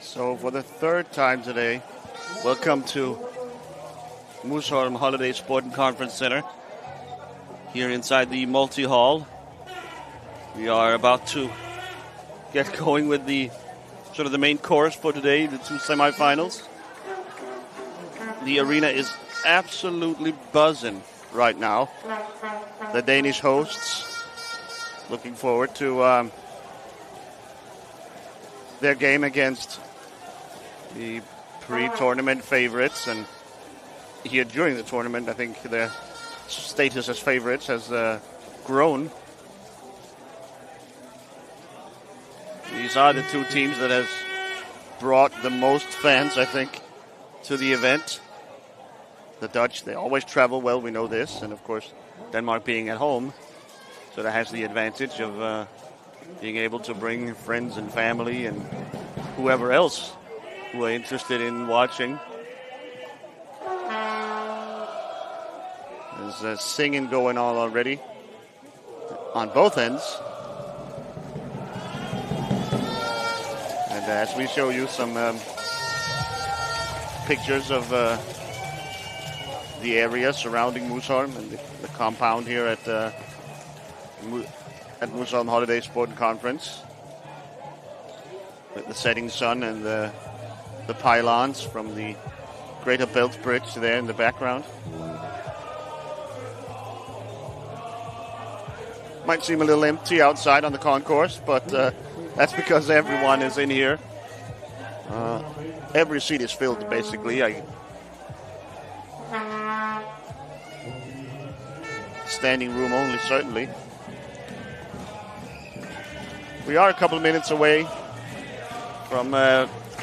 So for the third time today, welcome to Musholm Holiday Sport and Conference Center here inside the multi-hall. We are about to get going with the sort of the main course for today, the two semifinals. The arena is absolutely buzzing right now. The Danish hosts looking forward to their game against the pre-tournament favorites, and here during the tournament, I think their status as favorites has grown. These are the two teams that has brought the most fans, I think, to the event. The Dutch, they always travel well, we know this, and of course Denmark being at home, so that has the advantage of being able to bring friends and family and whoever else who are interested in watching. There's singing going on already on both ends. And as we show you some pictures of the area surrounding Musholm and the compound here at Musholm Holiday Sport and Conference, with the setting sun and the pylons from the Greater Belt Bridge there in the background. Might seem a little empty outside on the concourse, but that's because everyone is in here. Every seat is filled, basically. Standing room only, certainly. We are a couple of minutes away from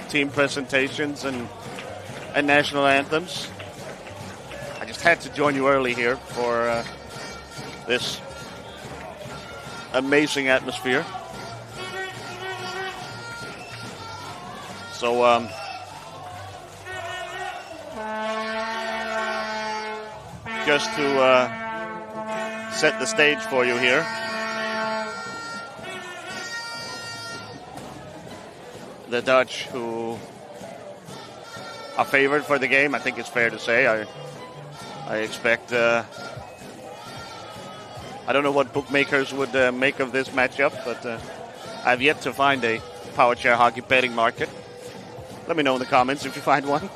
team presentations and national anthems. I just had to join you early here for this amazing atmosphere. So just to set the stage for you here. The Dutch, who are favored for the game, I think it's fair to say. I expect, I don't know what bookmakers would make of this matchup, but I've yet to find a Powerchair hockey betting market. Let me know in the comments if you find one.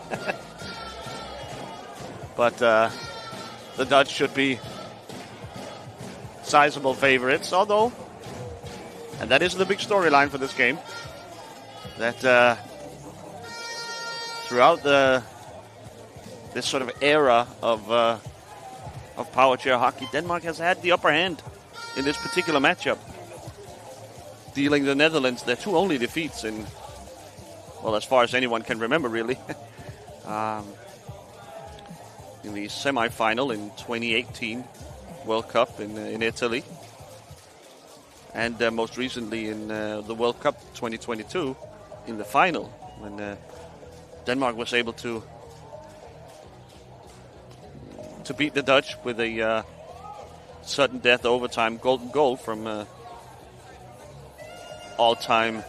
But the Dutch should be sizable favorites, although, and that is the big storyline for this game, that throughout this sort of era of Powerchair hockey, Denmark has had the upper hand in this particular matchup, dealing the Netherlands their two only defeats in, well, as far as anyone can remember, really. in the semi-final in 2018 World Cup in Italy. And most recently in the World Cup 2022 in the final, when Denmark was able to beat the Dutch with a sudden death overtime golden goal from all-time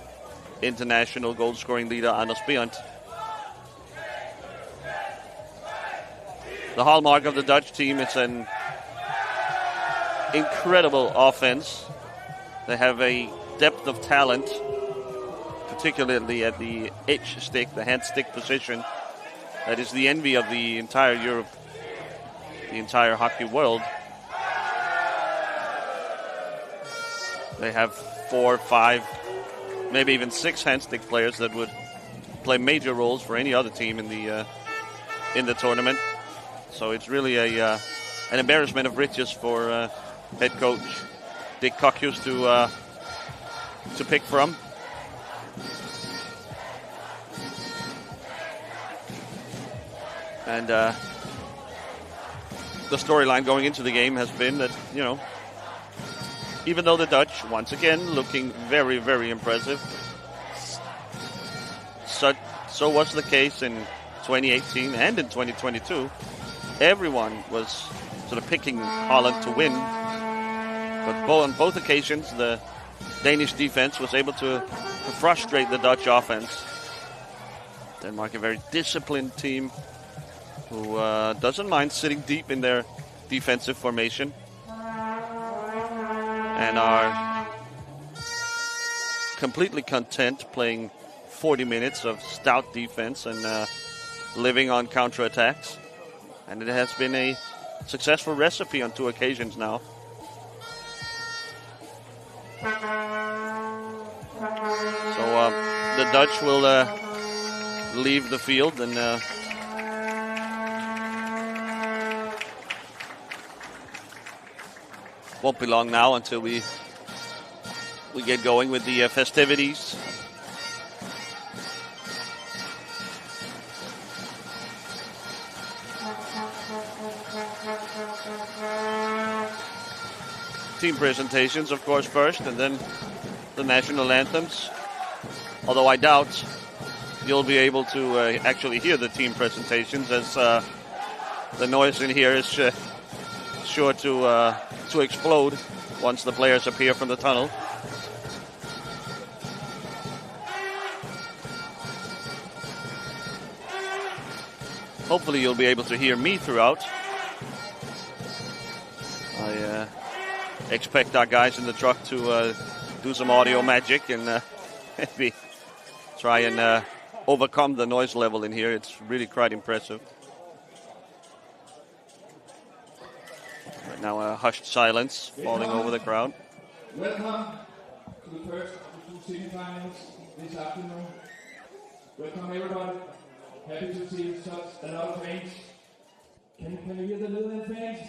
international goal-scoring leader Anders Bjørn. The hallmark of the Dutch team is an incredible offense. They have a depth of talent, particularly at the edge stick, the hand stick position, that is the envy of the entire Europe, the entire hockey world. They have 4, 5, maybe even 6 hand stick players that would play major roles for any other team in the tournament. So it's really an embarrassment of riches for head coach Dick Kokius to pick from. And the storyline going into the game has been that, you know, even though the Dutch, once again, looking very, very impressive, so was the case in 2018 and in 2022. Everyone was sort of picking Holland to win. But on both occasions, the Danish defense was able to frustrate the Dutch offense. Denmark, a very disciplined team who doesn't mind sitting deep in their defensive formation and are completely content playing 40 minutes of stout defense and living on counterattacks. And it has been a successful recipe on 2 occasions now. So the Dutch will leave the field and won't be long now until we get going with the festivities. Team presentations, of course, first, and then the national anthems. Although I doubt you'll be able to actually hear the team presentations, as the noise in here is sure to explode once the players appear from the tunnel. Hopefully you'll be able to hear me throughout. I expect our guys in the truck to do some audio magic and maybe try and overcome the noise level in here. It's really quite impressive. Right now a hushed silence falling over the crowd. Welcome to the first of the 2 semifinals this afternoon. Welcome everybody. Happy to see such a lot of fans. Can you hear the little fans?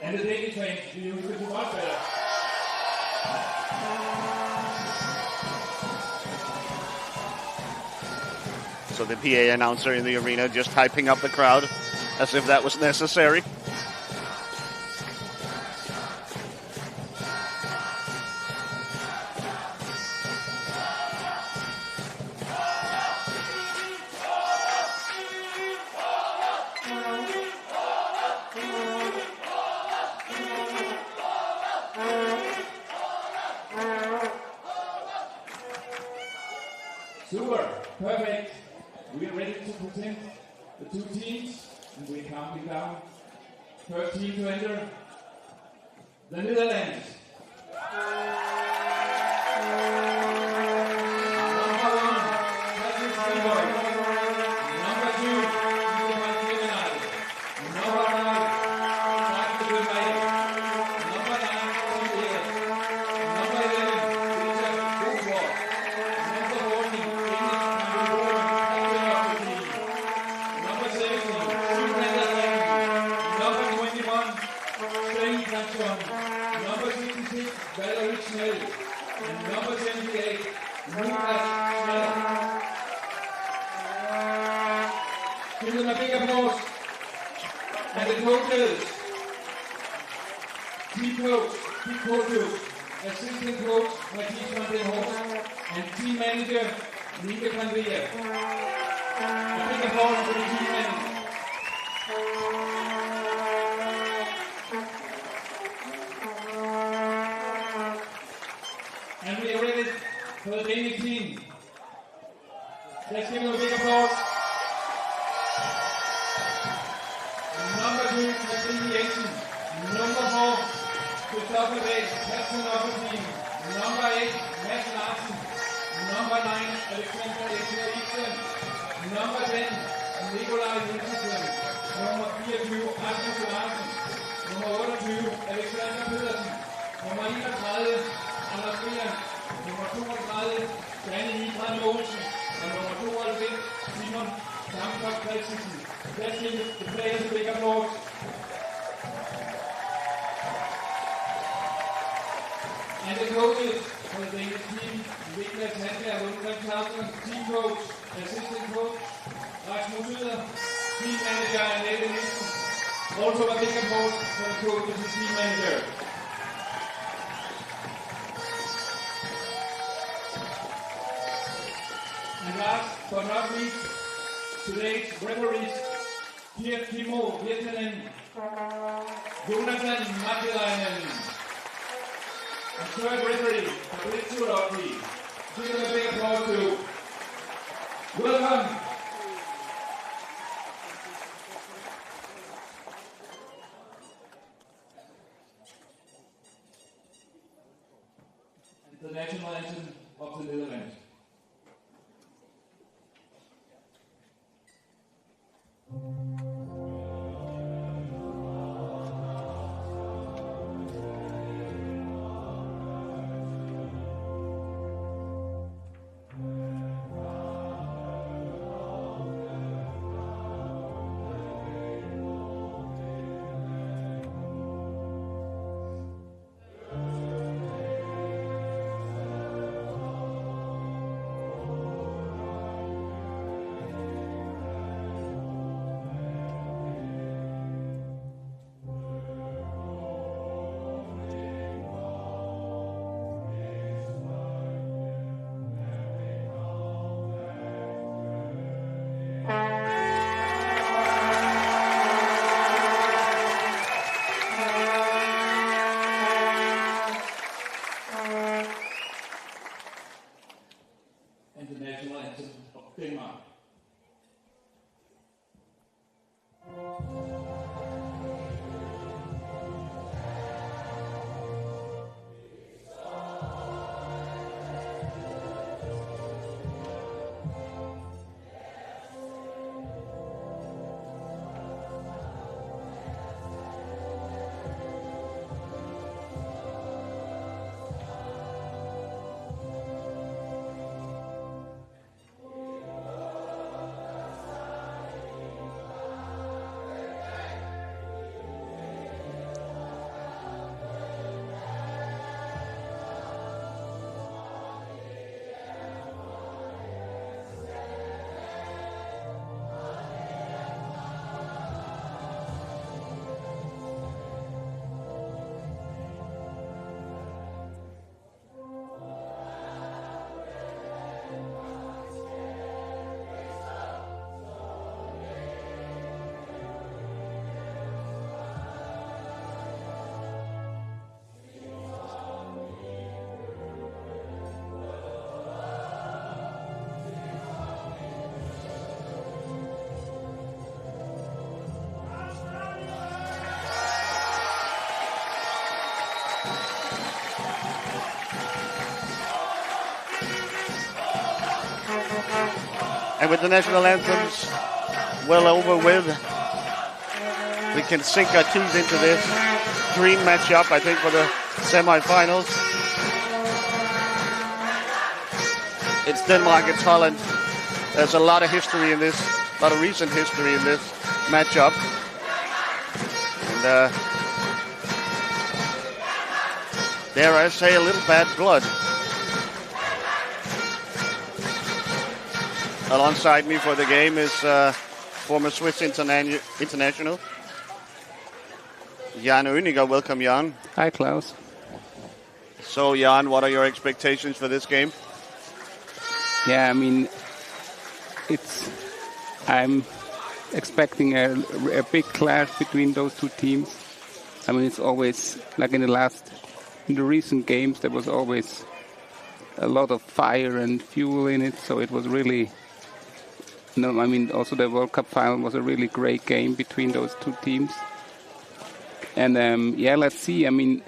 And the Danish fans, you will do much better. So the PA announcer in the arena just hyping up the crowd as if that was necessary. Super, perfect. We are ready to present the 2 teams, and we're counting down. First team to enter, the Netherlands. Number 1, Patrick Steenboy. Number 2, Johan Klingenau. Number 5, Mark de Meijer. Number 9, Tim Ehlers. Number 11, Richard Gosgaard. Number 14, Number 17, Number 21, Shane Platchon. Give them a big applause. And the coaches, team coaches, assistant coach Mathias van den Horst, and team manager Nika van Rier. A big applause for the team manager. And we are ready for the Danish team. Let's give them a big applause. Number 2, Christine Jensen. Number 4, Christopher Bæk, captain of the team. Number 8, Mads Larsen. Number 9, Alexander Eriksen. Number 10, Nikolaj Jensen. Number 24, Rasmus Larsen. Nummer 28, Alexander Pedersen. Nummer 31, Anders Brian. Nummer 32, Danny Hidran Mogensen. Og nummer 92, Simon Damsgaard Christensen. Let's give the players a big applause. And the coaches for the Danish team, Niklas Handler, Ulrik Tausen, team coach, assistant coach, Rasmus Yder, team manager, and Nathan Nielsen. Also a big applause for the coaches and team manager. And last but not least, today's referees, Timo Virtanen, Jonathan Mathilainen. And third referee, Fabrizio Lotti. Give them a big applause too. Welcome. And the national anthem of the Netherlands. And with the national anthems well over with, we can sink our teeth into this dream matchup, I think, for the semifinals. It's Denmark, it's Holland. There's a lot of history in this, a lot of recent history in this matchup. And dare I say, a little bad blood. Alongside me for the game is former Swiss international. Jan Uniger. Welcome, Jan. Hi, Klaus. So, Jan, what are your expectations for this game? Yeah, I mean, I'm expecting a big clash between those two teams. I mean, it's always like in the recent games, there was always a lot of fire and fuel in it. So it was really, also the World Cup final was a really great game between those two teams. And let's see. I mean,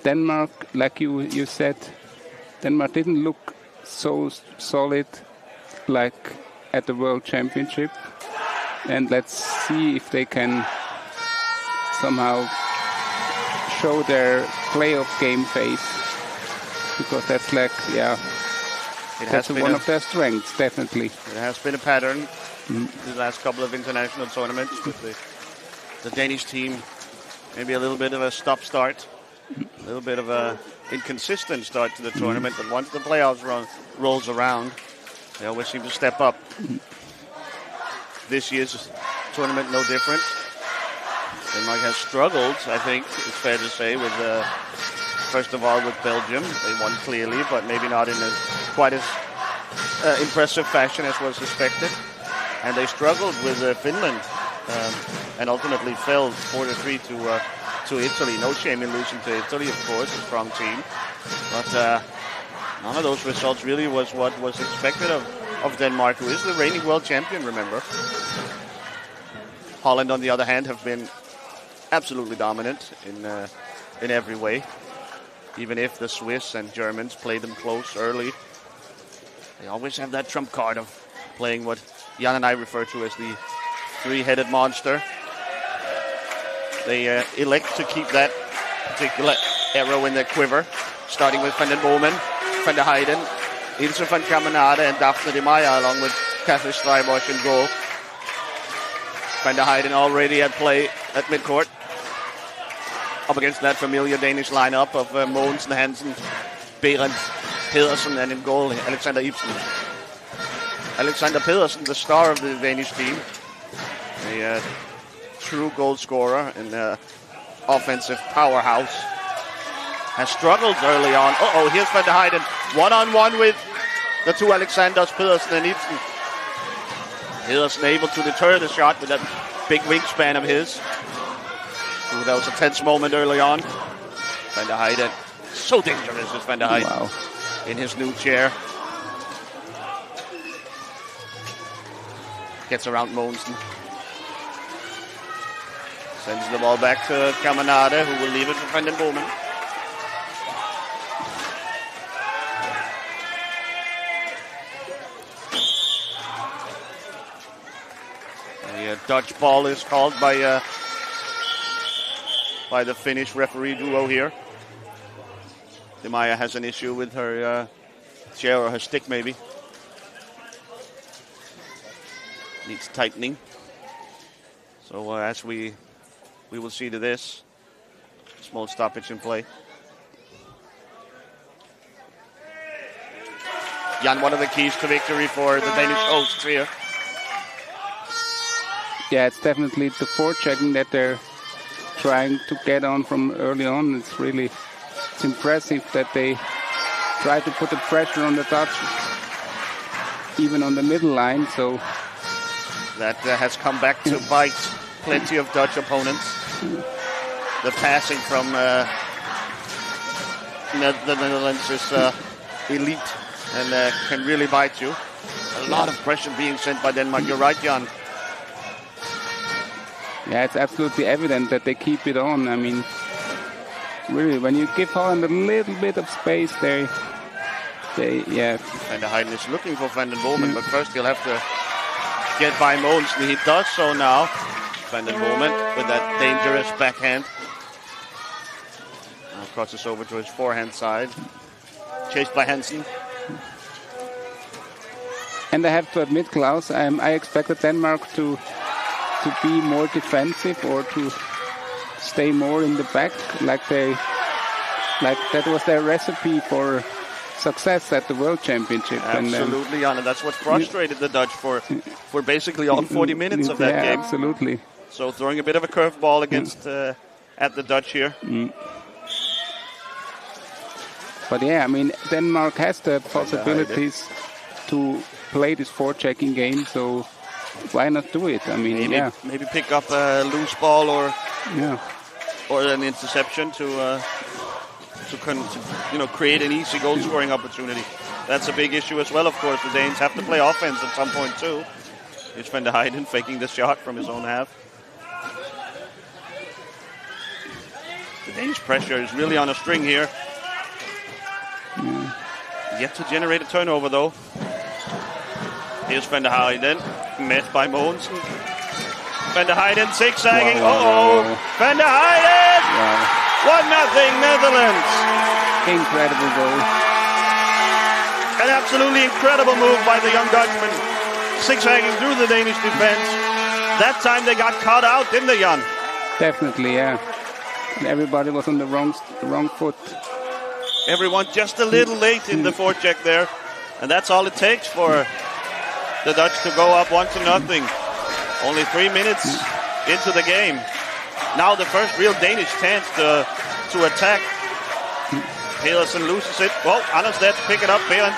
Denmark, like you said, Denmark didn't look so solid like at the World Championship. And let's see if they can somehow show their playoff game face. Because that's that's one of their strengths, definitely. It has been a pattern the last couple of international tournaments with the Danish team. Maybe a little bit of a stop-start, a little bit of a inconsistent start to the tournament. But once the playoffs rolls around, they always seem to step up. This year's tournament, no different. Denmark has struggled, I think it's fair to say, with first of all with Belgium. They won clearly, but maybe not in quite as impressive fashion as was expected. And they struggled with Finland and ultimately fell 4-3 to Italy. No shame in losing to Italy, of course, a strong team. But none of those results really was what was expected of Denmark, who is the reigning world champion, remember. Holland, on the other hand, have been absolutely dominant in every way. Even if the Swiss and Germans play them close early, they always have that trump card of playing what Jan and I refer to as the three-headed monster. They elect to keep that particular arrow in their quiver, starting with Van den Boomen, Van der Heijden, Ilse van Kemenade, and Daphne de Meyer, along with Kathy Strijbosch in goal. Van der Heijden already at play at midcourt, up against that familiar Danish lineup of Mogensen, Hansen, Berendt, Pedersen, and in goal, Alexander Ibsen. Alexander Pedersen, the star of the Danish team, a true goal scorer and offensive powerhouse, has struggled early on. Here's Van der Heijden, one-on-one with the two Alexanders, Pedersen and Ibsen. Pedersen able to deter the shot with that big wingspan of his. Ooh, that was a tense moment early on. Van der Heijden, so dangerous is Van der Heijden. Wow. In his new chair. Gets around Mogensen. Sends the ball back to Kemenade, who will leave it for Van den Boomen. The Dutch ball is called by the Finnish referee duo here. De Meyer has an issue with her chair or her stick, maybe. Needs tightening. So as we will see to this, small stoppage in play. Jan, one of the keys to victory for the Danish hosts here. Yeah, it's definitely the forechecking that they're trying to get on from early on. It's impressive that they try to put the pressure on the Dutch, even on the middle line. So that has come back to bite plenty of Dutch opponents. The passing from the Netherlands is elite and can really bite you. A lot of pressure being sent by Denmark. You're right, Jan. Yeah, it's absolutely evident that they keep it on. I mean, really, when you give Holland a little bit of space, they. Van der Heijden is looking for Van den Boomen, but first he'll have to get by Mogensen. He does so now. Van den Boomen with that dangerous backhand. Now crosses over to his forehand side. Chased by Hansen. And I have to admit, Klaus, I expected Denmark to be more defensive or to stay more in the back, like that was their recipe for success at the World Championship. Absolutely, and that's what frustrated the Dutch for basically all 40 minutes of that game. Absolutely. So throwing a bit of a curveball against at the Dutch here. But yeah, I mean, Denmark has the possibilities to play this forechecking game, so why not do it? I mean, maybe pick up a loose ball or an interception to create an easy goal scoring opportunity. That's a big issue as well. Of course, the Danes have to play offense at some point too. Here's Van der Heijden faking the shot from his own half. The Danish pressure is really on a string here. Yet to generate a turnover though. Here's Van der Heijden, met by Mogensen. Van der Heijden zigzagging. Van der Heijden! 1-0 Netherlands. Incredible goal. An absolutely incredible move by the young Dutchman. Zigzagging through the Danish defense. That time they got caught out, didn't they, Jan? Definitely, yeah. Everybody was on the wrong foot. Everyone just a little late in the forecheck there. And that's all it takes for the Dutch to go up 1-0. Only 3 minutes into the game. Now the first real Danish chance to attack. Pedersen loses it. Well, Andersted pick it up. Behrend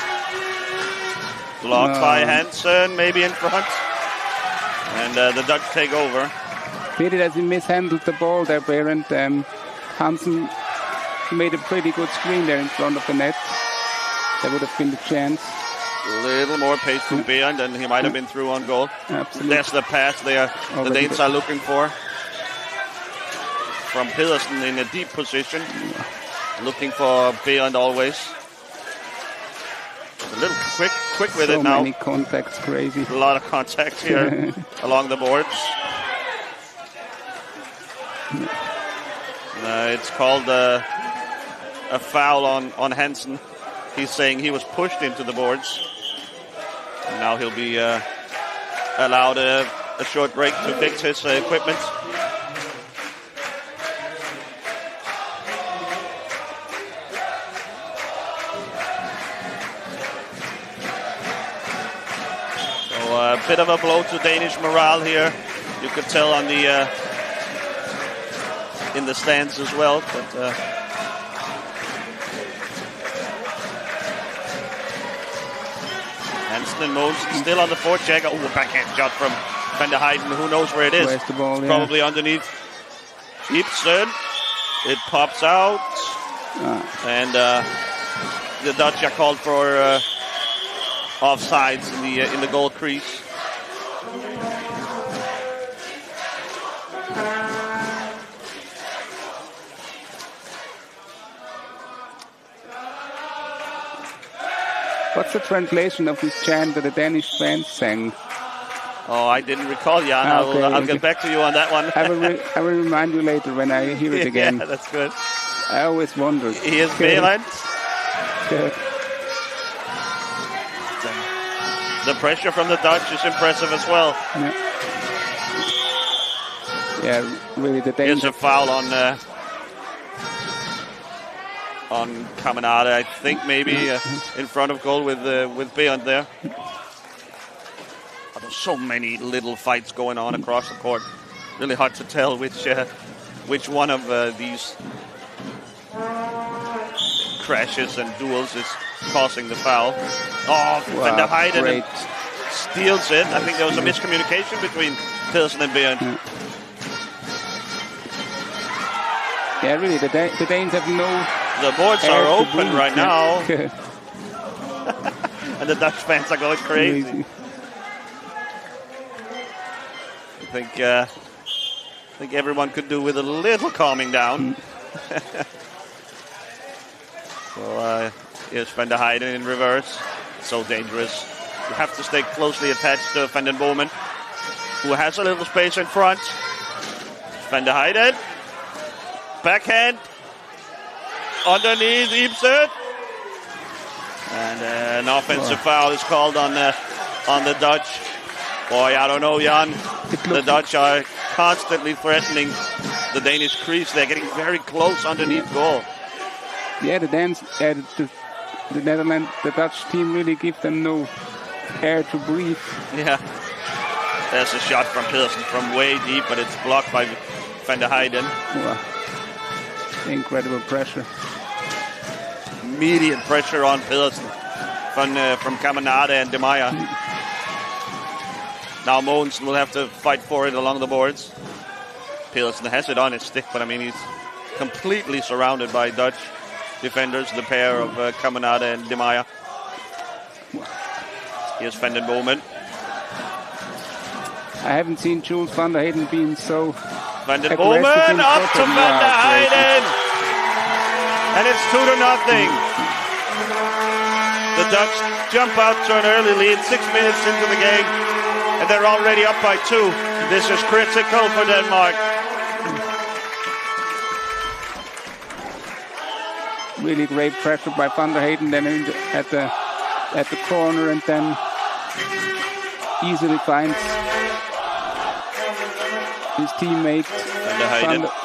blocked by Hansen, maybe in front. And the Dutch take over. Pity that he mishandled the ball there, Behrend. Hansen made a pretty good screen there in front of the net. That would have been the chance. A little more pace from Behrend, and he might have been through on goal. Absolutely. That's the pass the Danes are looking for. From Pedersen in a deep position. Looking for Behrend always. A little quick with it now. So many contacts, crazy. A lot of contacts here along the boards. It's called a foul on Hansen. He's saying he was pushed into the boards. And now he'll be allowed a short break to fix his equipment. So a bit of a blow to Danish morale here. You could tell on the in the stands as well, but. Hansen and Mogensen still on the forecheck. Oh, a backhand shot from Van der Heijden. Who knows where it is? Where's the ball? Probably underneath Ibsen. It pops out. And the Dutch are called for offsides in the goal crease. What's the translation of this chant that the Danish fans sang? Oh, I didn't recall, Jan. I'll get back to you on that one. I will remind you later when I hear it again. Yeah, that's good. I always wondered. Here's Behrend. The pressure from the Dutch is impressive as well. Yeah, really the Here's Danish. a foul on Caminada, I think maybe in front of goal with Behrend there. Oh, there's so many little fights going on across the court. Really hard to tell which one of these crashes and duels is causing the foul. Oh, Van der Heijden steals it. I think there was a miscommunication between Pedersen and Behrend. Yeah, really, the Danes have no... The boards are open right now. And the Dutch fans are going crazy. I think everyone could do with a little calming down. So here's Van der Heijden in reverse. So dangerous. You have to stay closely attached to Van den Boomen, who has a little space in front. Van der Heijden. Backhand. Underneath Ibsen. And an offensive foul is called on the Dutch. Boy, I don't know, Jan. The Dutch are constantly threatening the Danish crease. They're getting very close underneath goal. Yeah, the Danes, the Netherlands, the Dutch team really give them no air to breathe. Yeah. There's a shot from Pedersen from way deep, but it's blocked by Van der Heijden. Wow. Incredible pressure. Immediate pressure on Pedersen from Caminada and De Meyer. Now Mogensen will have to fight for it along the boards. Pedersen has it on his stick, but I mean he's completely surrounded by Dutch defenders, the pair of Caminada and De Meyer. Here's Van den Bomen. I haven't seen Jules van der Heijden being so Van den Bomen up to Van der Heijden. And it's 2-0. The Dutch jump out to an early lead 6 minutes into the game. And they're already up by 2. This is critical for Denmark. Really great pressure by Van der Heijden then at the corner, and then easily finds his teammate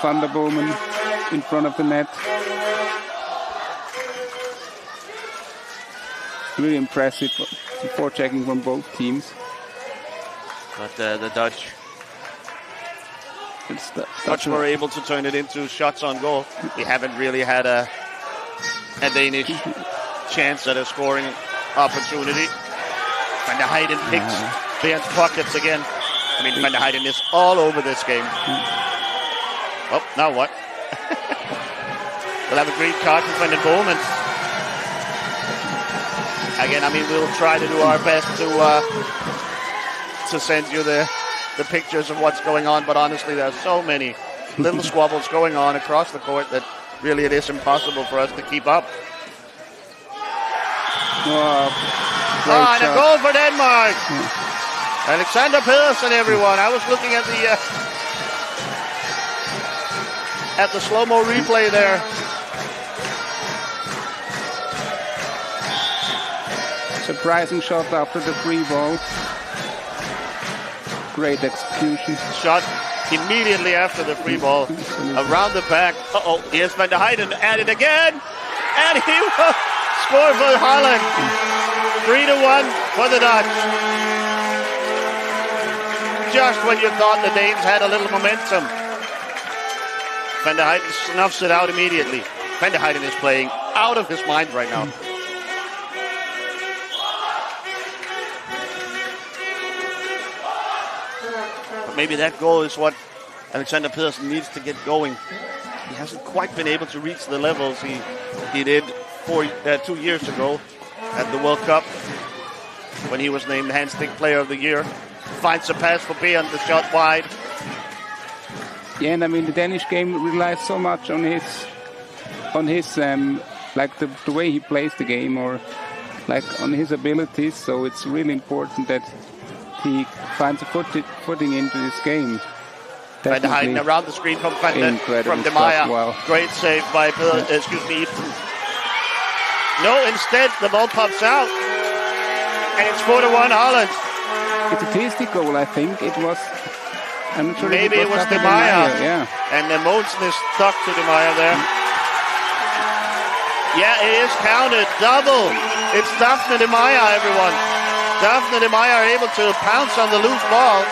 Van der Bomen in front of the net. Really impressive before checking from both teams. But the Dutch much more able to turn it into shots on goal. We haven't really had a Danish chance at a scoring opportunity. Van der Heijden picks Bernd's pockets again. I mean, Van der Heijden is all over this game. Oh, now what? We'll have a green card for Van den Bomen. Again, I mean, we'll try to do our best to send you the pictures of what's going on, but honestly, there are so many little squabbles going on across the court that really it is impossible for us to keep up. Wow, and a goal for Denmark. Alexander Pedersen, everyone. I was looking at the slow-mo replay there. Surprising shot after the free ball. Great execution. Shot immediately after the free ball. Around the back. Uh-oh, here's Van der Heijden at it again. And he will score for Holland. 3-1 for the Dutch. Just when you thought the Danes had a little momentum. Van der Heijden snuffs it out immediately. Van der Heijden is playing out of his mind right now. Maybe that goal is what Alexander Pedersen needs to get going. He hasn't quite been able to reach the levels he did 2 years ago at the World Cup when he was named Handstick Player of the Year. Finds a pass for Bernd, the shot wide. Yeah, and I mean the Danish game relies so much on his like the way he plays the game, or like on his abilities. So it's really important that he finds a footing into this game. Van der Heijden around the screen from De Meyer. Wow. Great save by Ibsen. No, instead the ball pops out. And it's 4-1 Holland. It's a tasty goal, I think. It was... I'm not sure. Maybe it was De Meyer. Yeah. And Mogensen is stuck to De Meyer there. Yeah, it is counted. Double. It's Daphne De Meyer, everyone. Daphne De Meyer able to pounce on the loose ball.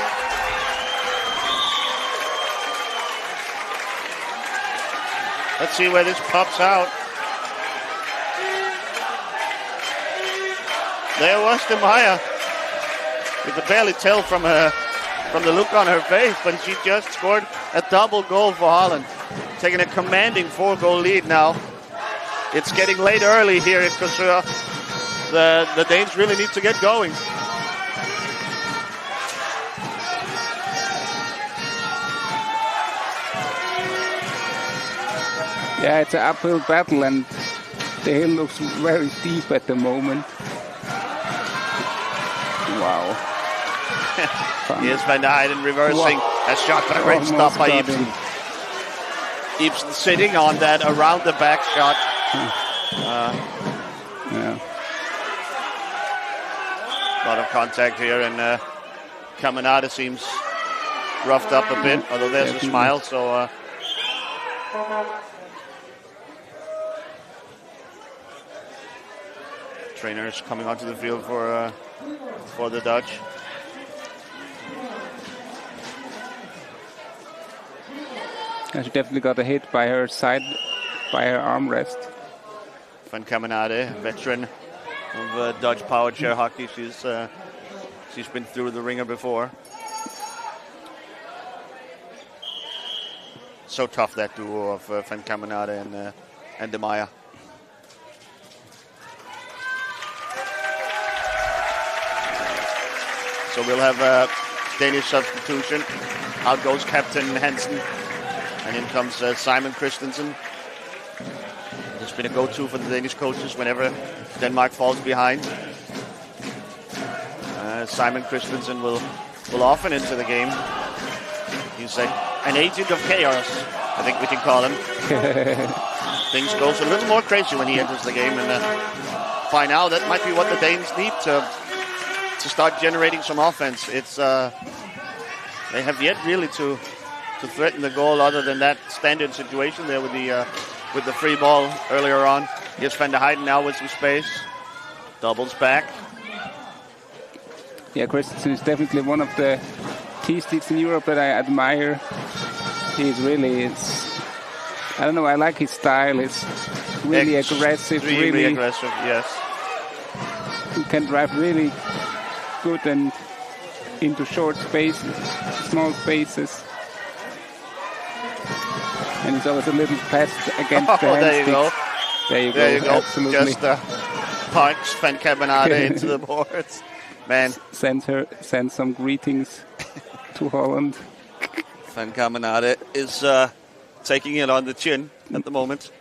Let's see where this pops out. There was De Meyer. You could barely tell from the look on her face, but she just scored a double goal for Holland. Taking a commanding 4-goal lead now. It's getting late early here in Korsør. The Danes really need to get going. Yeah, it's an uphill battle, and the hill looks very steep at the moment. Wow. Here's Van der Heijden reversing a shot, but a great stop by Ibsen. Ibsen sitting on that around the back shot. Yeah. A lot of contact here, and Caminada seems roughed up a bit, although there's a smile, so... trainers coming onto the field for the Dutch. And she definitely got a hit by her side, by her armrest. Van Kemenade, veteran of Dutch Powerchair hockey. She's been through the ringer before. So tough, that duo of Van Kemenade and De Maya. So we'll have a Danish substitution. Out goes Captain Hansen. And in comes Simon Christensen. It's been a go-to for the Danish coaches whenever Denmark falls behind. Simon Christensen will often enter the game. He's an agent of chaos, I think we can call him. Things goes a little more crazy when he enters the game, and by now that might be what the Danes need to start generating some offense. It's they have yet really to threaten the goal, other than that standard situation there with the free ball earlier on. Here's Van der Heijden now with some space. Doubles back. Yeah, Christensen is definitely one of the T-sticks in Europe that I admire. He's really, I don't know, I like his style. It's really aggressive. Really aggressive, yes. He can drive really good and into short spaces, small spaces. And he's always a little fast against the hand there you go. There you go. Absolutely. Just punch Van Kemenade into the boards. Man. Send some greetings to Holland. Van Kemenade is taking it on the chin at the moment.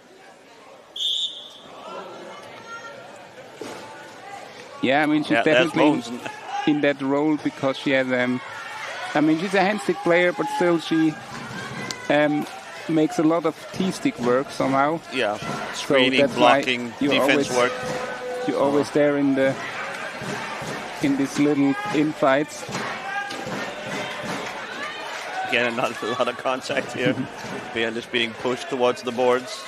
Yeah, I mean, she's definitely in that role because she has, I mean, she's a handstick player, but still she makes a lot of T-stick work somehow. Yeah, screening, so blocking, defense work. You're always there in these little infights. Again, not a lot of contact here. Beyond is being pushed towards the boards.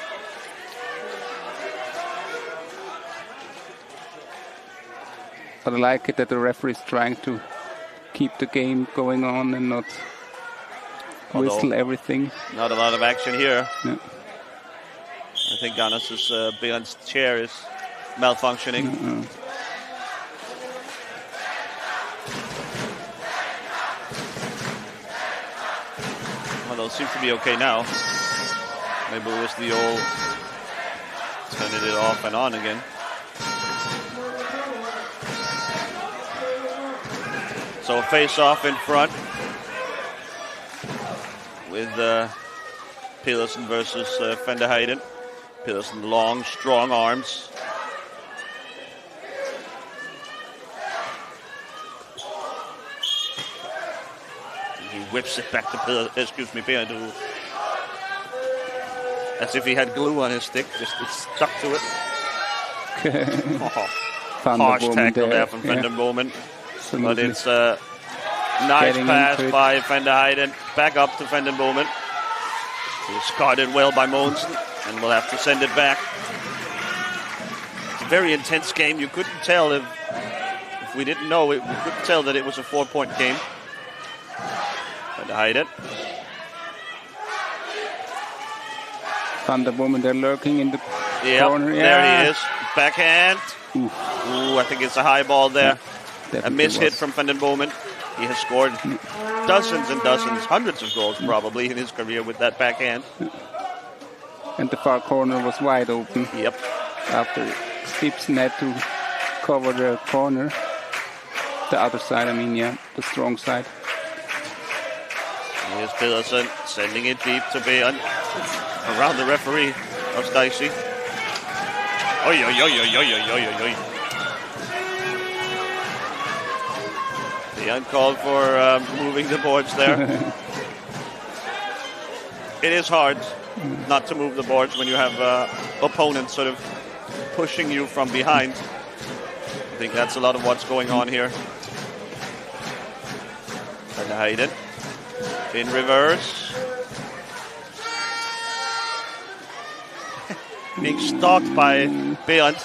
But I like it that the referee is trying to keep the game going on and not whistle everything. Not a lot of action here. Yeah. I think Ganas's Beyond's chair is malfunctioning. Although it seems to be okay now. Maybe it was the old turning it off and on again. So a face-off in front with Pedersen versus Van der Heijden. Pedersen, long, strong arms. He whips it back to Pedersen, as if he had glue on his stick, just stuck to it. Harsh tackle there from Van der Bomen. But it's a nice pass by Van der Heijden. Back up to Van der Bomen. He's guarded well by Mogensen, and we'll have to send it back. It's a very intense game. You couldn't tell if we didn't know. We couldn't tell that it was a 4-point game. Van der Heijden. Van der Bomen, they're lurking in the corner. There he is. Backhand. Ooh, I think it's a high ball there. A miss hit from Van der Bomen. He has scored dozens and dozens, hundreds of goals probably in his career with that backhand. And the far corner was wide open. Yep. After Ibsen had to cover the corner. The other side, I mean, yeah, the strong side. Here's Pedersen sending it deep to Bean. Around the referee of Stacey. Oi, oi, oi, oi, oi, oi, oi, oi. The uncalled for moving the boards there. It is hard not to move the boards when you have opponents sort of pushing you from behind. I think that's a lot of what's going on here. Van der Heijden in reverse. Being stalked by Beant.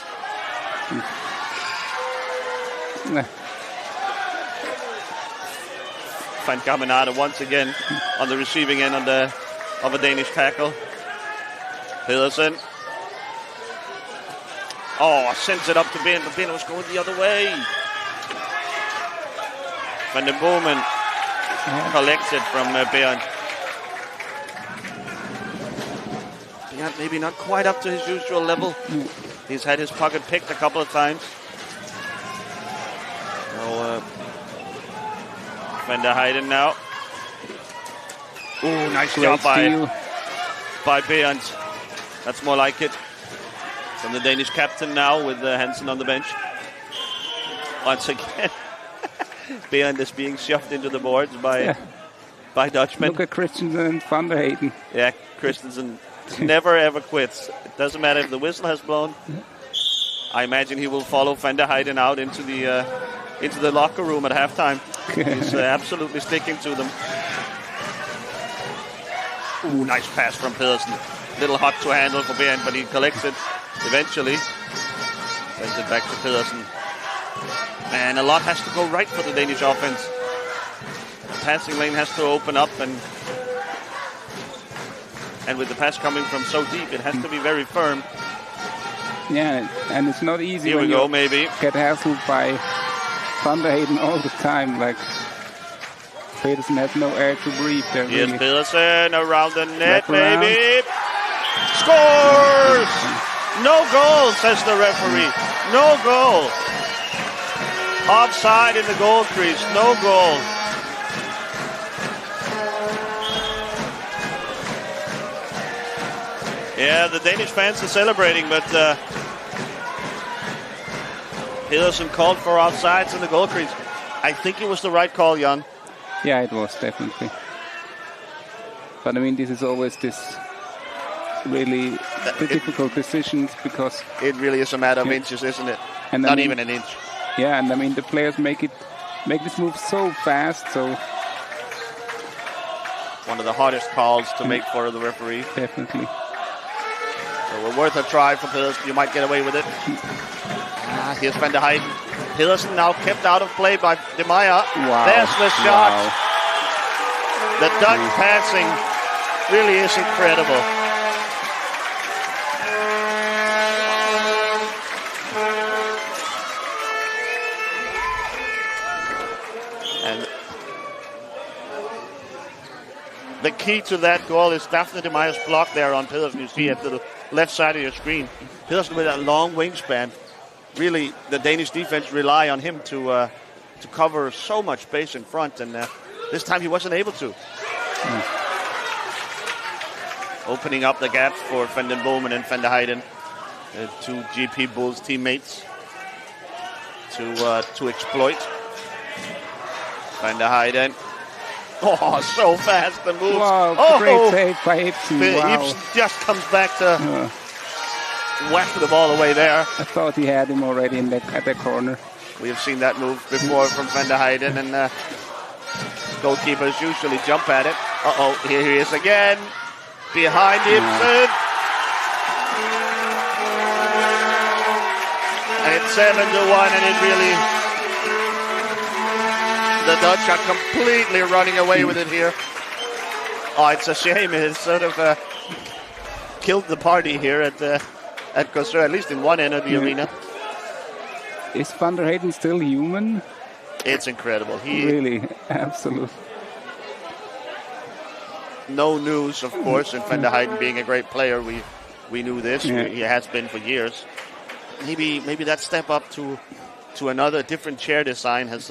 Van Caminada once again on the receiving end of a Danish tackle. Pedersen. Oh, sends it up to Ben, but Ben was going the other way. Van den Boomen collects it from Bernd. Bernd maybe not quite up to his usual level. He's had his pocket picked a couple of times. So, Van der Heijden now. Ooh, nice job by Bernd. That's more like it. From the Danish captain now with Hansen on the bench. Once again, Bernd is being shoved into the boards by Dutchmen. Look at Christensen and Van der Heijden. Yeah, Christensen never ever quits. It doesn't matter if the whistle has blown. I imagine he will follow Van der Heijden out into the locker room at halftime. He's absolutely sticking to them. Ooh, nice pass from Pedersen. Little hot to handle for Bernd, but he collects it eventually. Sends it back to Pedersen. And a lot has to go right for the Danish offense. The passing lane has to open up, and with the pass coming from so deep, it has to be very firm. Yeah, and it's not easy Here when we go, you maybe. get hassled by Van der Heijden all the time. Like, Pedersen has no air to breathe there. Here's Really. Pedersen around the net, Wrap around. maybe. Scores! No goal, says the referee. No goal. Offside in the goal crease. No goal. Yeah, the Danish fans are celebrating, but Pedersen called for offsides in the goal crease. I think it was the right call, Jan. Yeah, it was definitely. But I mean, this is always this really difficult decisions because it really is a matter of inches, isn't it? And Not even an inch. Yeah, and I mean the players make this move so fast, so one of the hardest calls to make for the referee. Definitely. So we're worth a try for Pedersen. You might get away with it. Here's Van der Heijden. Pedersen now kept out of play by De Meyer. Wow. There's the shot. Wow. The Dutch passing really is incredible. And the key to that goal is Daphne De Meyer's block there on Pedersen. You see at the left side of your screen. Pedersen with that long wingspan. Really, the Danish defense rely on him to cover so much space in front, and this time he wasn't able to. Opening up the gaps for Van den Boomen and Van der Heijden, two GP Bulls teammates, to exploit. Van der Heijden. Oh, so fast the moves. Wow, great save by Ibsen. Wow. Ibsen just comes back to whack the ball away there. I thought he had him already at the corner. We have seen that move before from Van der Heijden, and goalkeepers usually jump at it. Here he is again. Behind Ibsen. And it's 7-1, and it really... The Dutch are completely running away with it here. Oh, it's a shame. It's sort of killed the party here at Korsør, at least in one end of the arena. Is Van der Heijden still human? It's incredible. Really, absolutely. No news, of course, in Van der Heijden being a great player. We knew this. Yeah. He has been for years. Maybe that step up to another different chair design has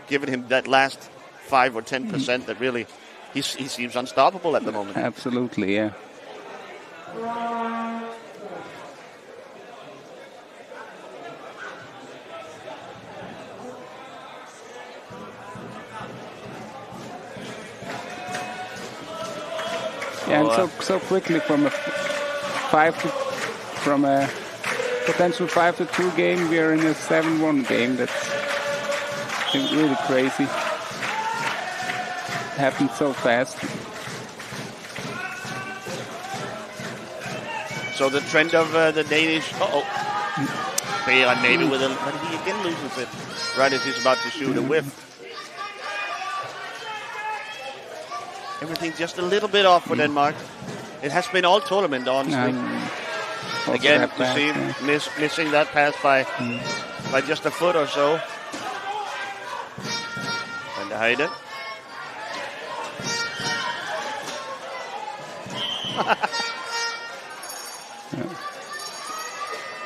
given him that last 5 or 10% that really he seems unstoppable at the moment. Absolutely, yeah. Yeah, and so quickly from a potential 5-2 game, we are in a 7-1 game. That's really crazy. It happened so fast. So the trend of the Danish. Bernd maybe with him, but he again loses it right as he's about to shoot a whiff. everything's just a little bit off for Denmark. It has been all tournament, honestly. Again, you see missing that pass by just a foot or so. And the Heide.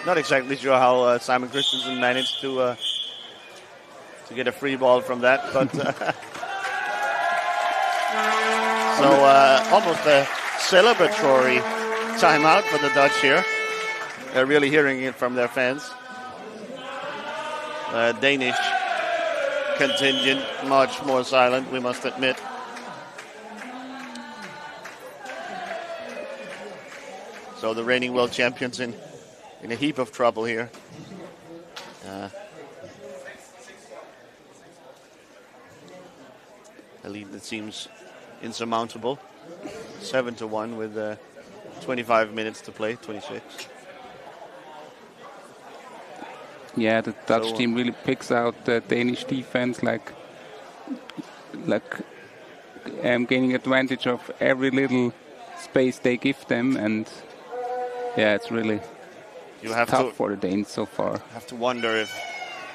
Not exactly sure how Simon Christensen managed to get a free ball from that, but so almost a celebratory timeout for the Dutch here. They're really hearing it from their fans. Danish contingent much more silent, we must admit. So the reigning world champions in a heap of trouble here. A lead that seems insurmountable. 7-1 with 25 minutes to play, 26. Yeah, the Dutch team really picks out the Danish defense, like gaining advantage of every little space they give them, and yeah, it's really tough for the Danes so far. Have to wonder if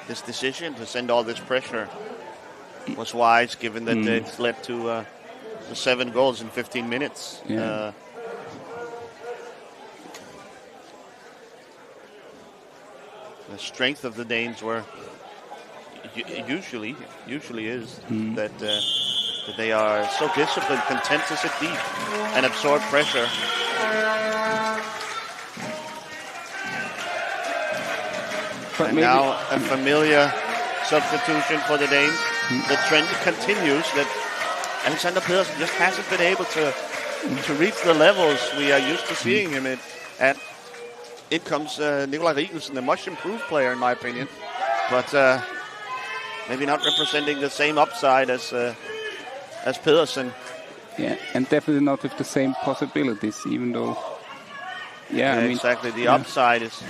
this decision to send all this pressure was wise, given that it's led to 7 goals in 15 minutes. Yeah. The strength of the Danes usually is that they are so disciplined, content to sit deep and absorb pressure. And now a familiar substitution for the Danes. The trend continues that Alexander Pedersen just hasn't been able to reach the levels we are used to seeing him at. In comes Nikolaj Rigelsen, a much improved player in my opinion, but maybe not representing the same upside as Pedersen. Yeah, and definitely not with the same possibilities, even though. Yeah, I mean, exactly. The upside is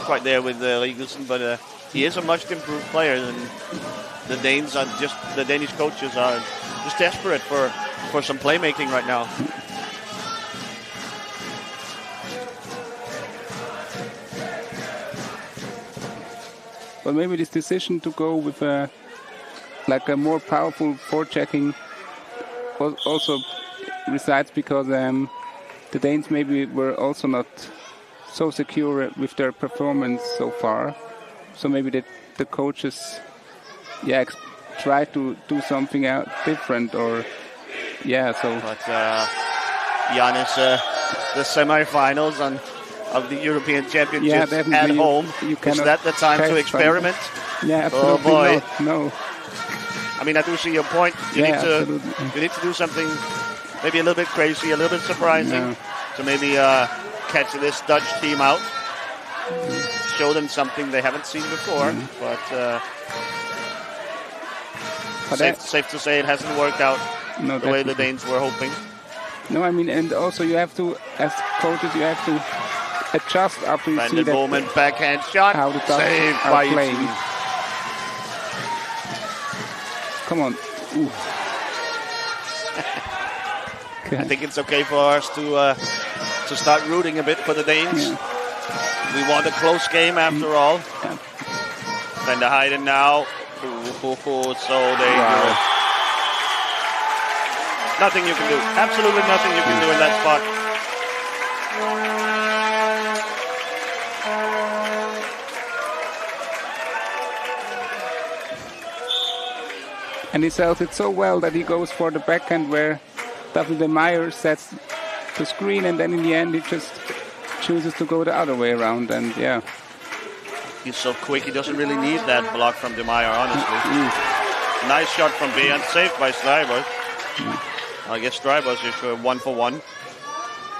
quite there with Rigelsen, but he is a much improved player, and the Danish coaches are just desperate for some playmaking right now. But maybe this decision to go with a more powerful forechecking also resides because the Danes maybe were also not so secure with their performance so far. So maybe the coaches, try to do something out different, or so. But Giannis, the semifinals of the European Championship at home. Is that the time to experiment? Yeah, absolutely. Oh boy, no. I mean, I do see your point. You need to do something maybe a little bit crazy, a little bit surprising to maybe catch this Dutch team out. Show them something they haven't seen before, but safe to say it hasn't worked out the way the Danes were hoping. No, I mean, and also you have to, as coaches, you have to adjust after you see that Bowman backhand shot. How the Dutch saved are by playing. Come on. I think it's okay for us to start rooting a bit for the Danes. Yeah. We want a close game after all. Van der Heijden now. So there you go. Nothing you can do. Absolutely nothing you can do in that spot. And he sells it so well that he goes for the backhand where David de Meyer sets the screen, and then in the end he just chooses to go the other way around, and he's so quick, he doesn't really need that block from de Meyer, honestly. Nice shot from Behan, saved by Strijbos. I guess Strijbos is 1 for 1.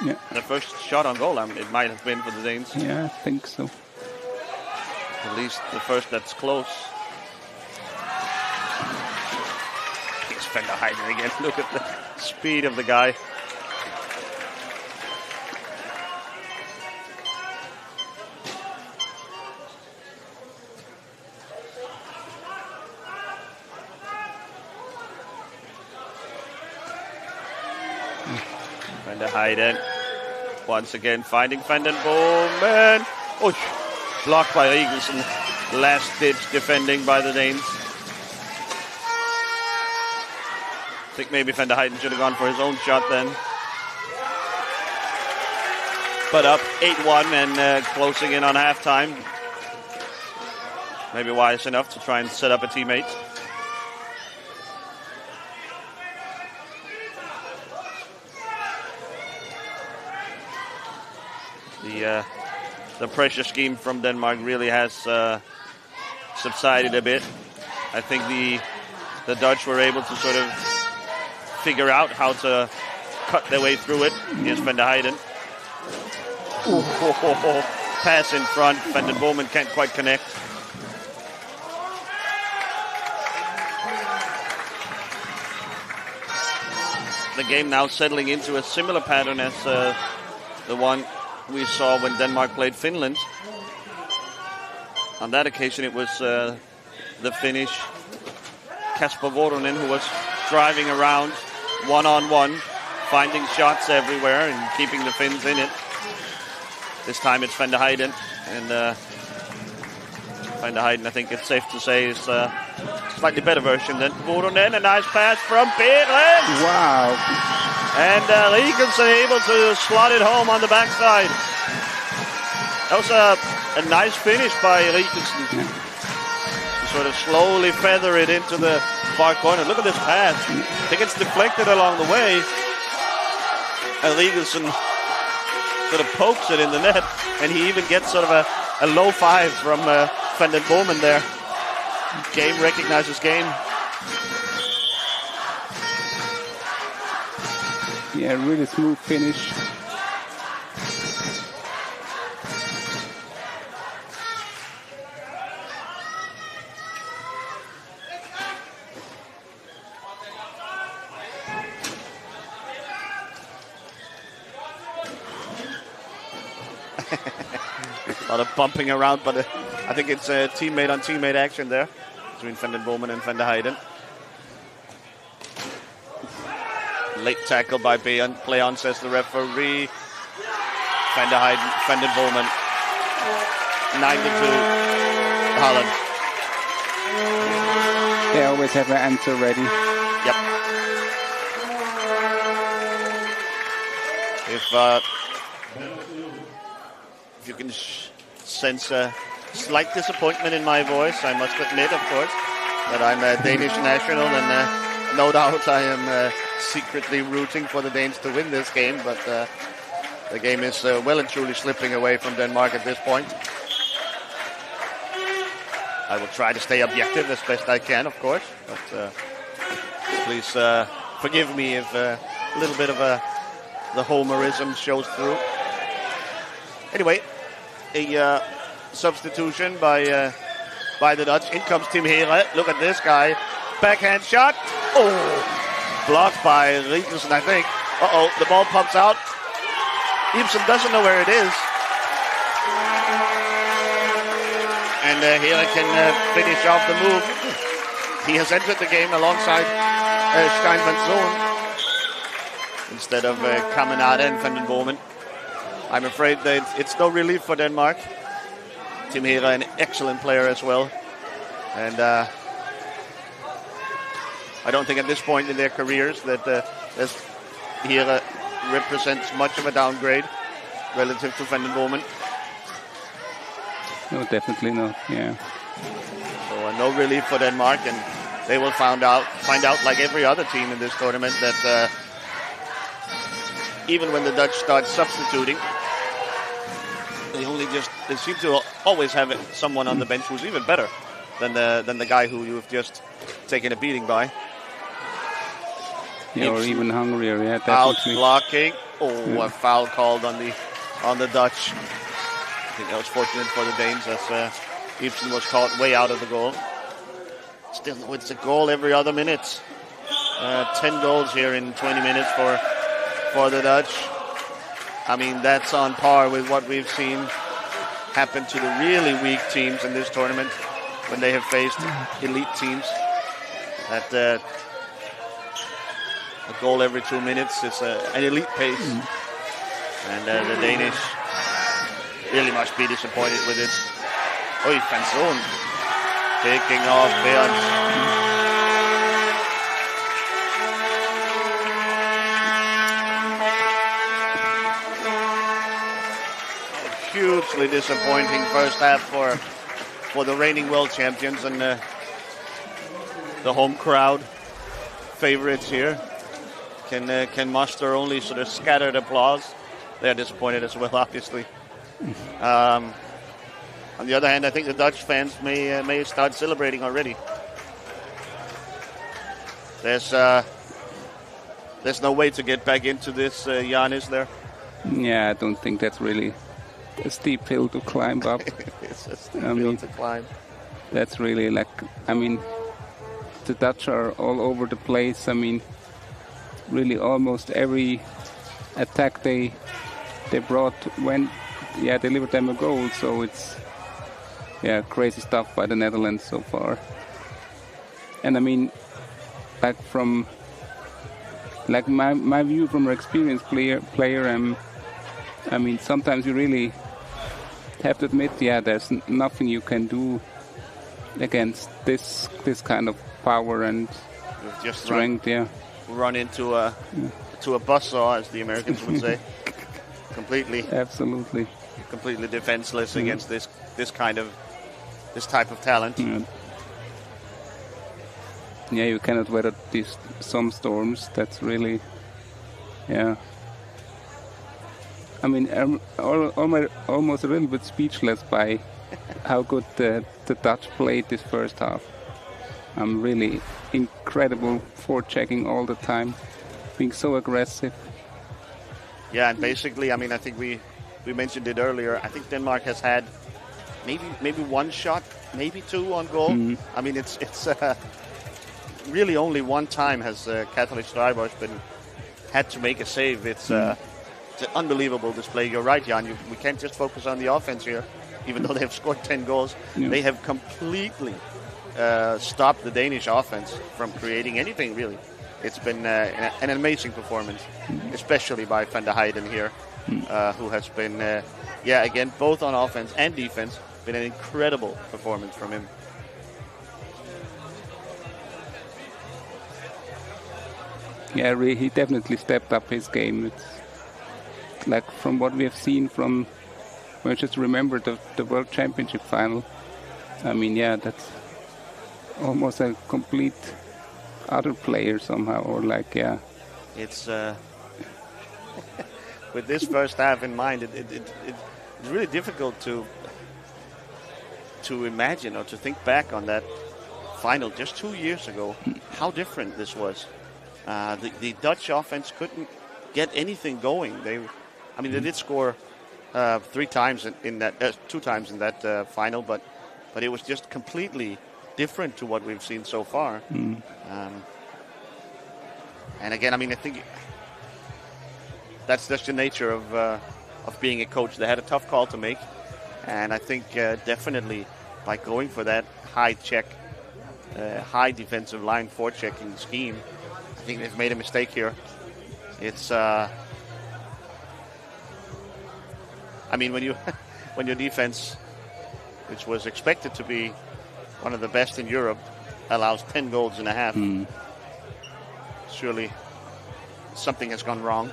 Yeah. The first shot on goal, it might have been for the Danes. Yeah, I think so. At least the first that's close. It's Van der Heijden again. Look at the speed of the guy. Van der Heijden once again finding Van den Bomen. Oh, blocked by Eagleson. Last ditch defending by the Danes. I think maybe Van der Heijden should have gone for his own shot then. But up 8-1 and closing in on halftime. Maybe wise enough to try and set up a teammate. The pressure scheme from Denmark really has subsided a bit. I think the Dutch were able to sort of figure out how to cut their way through it against Van der Heijden. Pass in front. Van den Bomen can't quite connect. The game now settling into a similar pattern as the one we saw when Denmark played Finland. On that occasion, it was the Finnish Kasper Vuoronen who was driving around one-on-one, finding shots everywhere and keeping the Finns in it. This time it's Van der Heijden, and Van der Heijden, I think it's safe to say, is a slightly better version than Vuoronen. A nice pass from Berend. Wow. And Riekensson able to slot it home on the backside. That was a nice finish by Riekensson. To sort of slowly feather it into the far corner. Look at this pass. I think it's deflected along the way. And Riekensson sort of pokes it in the net. And he even gets sort of a low five from Van den Bomen there. Game recognizes game. Yeah, really smooth finish. A lot of bumping around, but I think it's a teammate on teammate action there between Van den Bomen and Van der Heijden. Late tackle by Beon. Play on, says the referee. Van der Heijden, Van den Bomen. 9-2. Holland. They always have an answer ready. Yep. If you can sense a slight disappointment in my voice, I must admit, of course, that I'm a Danish national, and no doubt I am secretly rooting for the Danes to win this game, but the game is well and truly slipping away from Denmark at this point. I will try to stay objective as best I can, of course, but please forgive me if a little bit of the homerism shows through. Anyway, a substitution by the Dutch. In comes Tim Here. Look at this guy. Backhand shot. Oh, blocked by Riekensson, I think. Uh-oh, the ball pops out. Ibsen doesn't know where it is. And Here can finish off the move. He has entered the game alongside Stein van Zoon instead of Kammerade and Van den Bomen. I'm afraid that it's no relief for Denmark. Tim Here, an excellent player as well. And I don't think at this point in their careers that Here represents much of a downgrade relative to Van den Bomen. No, definitely not, yeah. So no relief for Denmark, and they will find out like every other team in this tournament that even when the Dutch start substituting, they seem to always have someone on the bench who's even better than the guy who you've just taken a beating by. Yeah, or even hungrier, yeah, definitely. Out blocking. Oh, yeah. A foul called on the Dutch. I think that was fortunate for the Danes as Ibsen was caught way out of the goal. Still, it's a goal every other minute. 10 goals here in 20 minutes for the Dutch. I mean, that's on par with what we've seen happen to the really weak teams in this tournament when they have faced elite teams. That a goal every 2 minutes. It's an elite pace. And the Danish really must be disappointed with it. Oi, Fanson taking off Behrens. Hugely disappointing first half for the reigning world champions, and the home crowd favorites here can muster only sort of scattered applause. They're disappointed as well, obviously. On the other hand, I think the Dutch fans may start celebrating already. There's no way to get back into this, Jan, is there? Yeah, I don't think that's really a steep hill to climb up. It's a steep hill to climb. That's really the Dutch are all over the place. I mean, really almost every attack they brought delivered them a goal. So it's crazy stuff by the Netherlands so far. And I mean, from my view from an experienced player, I mean, sometimes you really have to admit, there's nothing you can do against this kind of power and just strength. Run into a buzzsaw, as the Americans would say. Absolutely defenseless against this type of talent. Yeah, you cannot weather some storms. That's really, I mean, I'm almost a little bit speechless by how good the Dutch played this first half. I'm really incredible forechecking all the time, being so aggressive. Yeah, and basically, I mean, I think we mentioned it earlier. I think Denmark has had maybe one shot, maybe two on goal. I mean, it's really only one time has Catholic Strijbos had to make a save. It's an unbelievable display. You're right, Jan. We can't just focus on the offense here, even though they have scored 10 goals. Yeah. They have completely stopped the Danish offense from creating anything, really. It's been an amazing performance, especially by Van der Heijden here, who has been, again, both on offense and defense, been an incredible performance from him. Yeah, he definitely stepped up his game. It's like from what we have seen I just remember the World Championship final. I mean, that's almost a complete other player somehow, or It's with this first half in mind, it's really difficult to imagine or to think back on that final just 2 years ago, how different this was. The Dutch offense couldn't get anything going. They did score 3 times in that, 2 times in that final, but it was just completely different to what we've seen so far. And again, I mean, I think that's just the nature of being a coach. They had a tough call to make, and I think definitely by going for that high defensive line forechecking scheme, I think they've made a mistake here. It's, I mean, when your defense, which was expected to be one of the best in Europe, allows 10 goals in a half, surely something has gone wrong.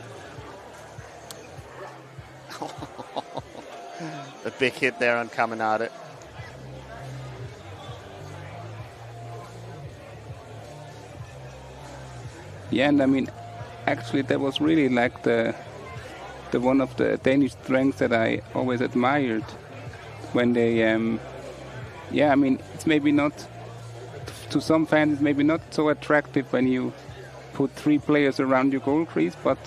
The big hit there on Caminade. Yeah, and I mean, actually, that was really like the one of the Danish strengths that I always admired when they, I mean, it's maybe not, to some fans, it's maybe not so attractive when you put 3 players around your goal crease, but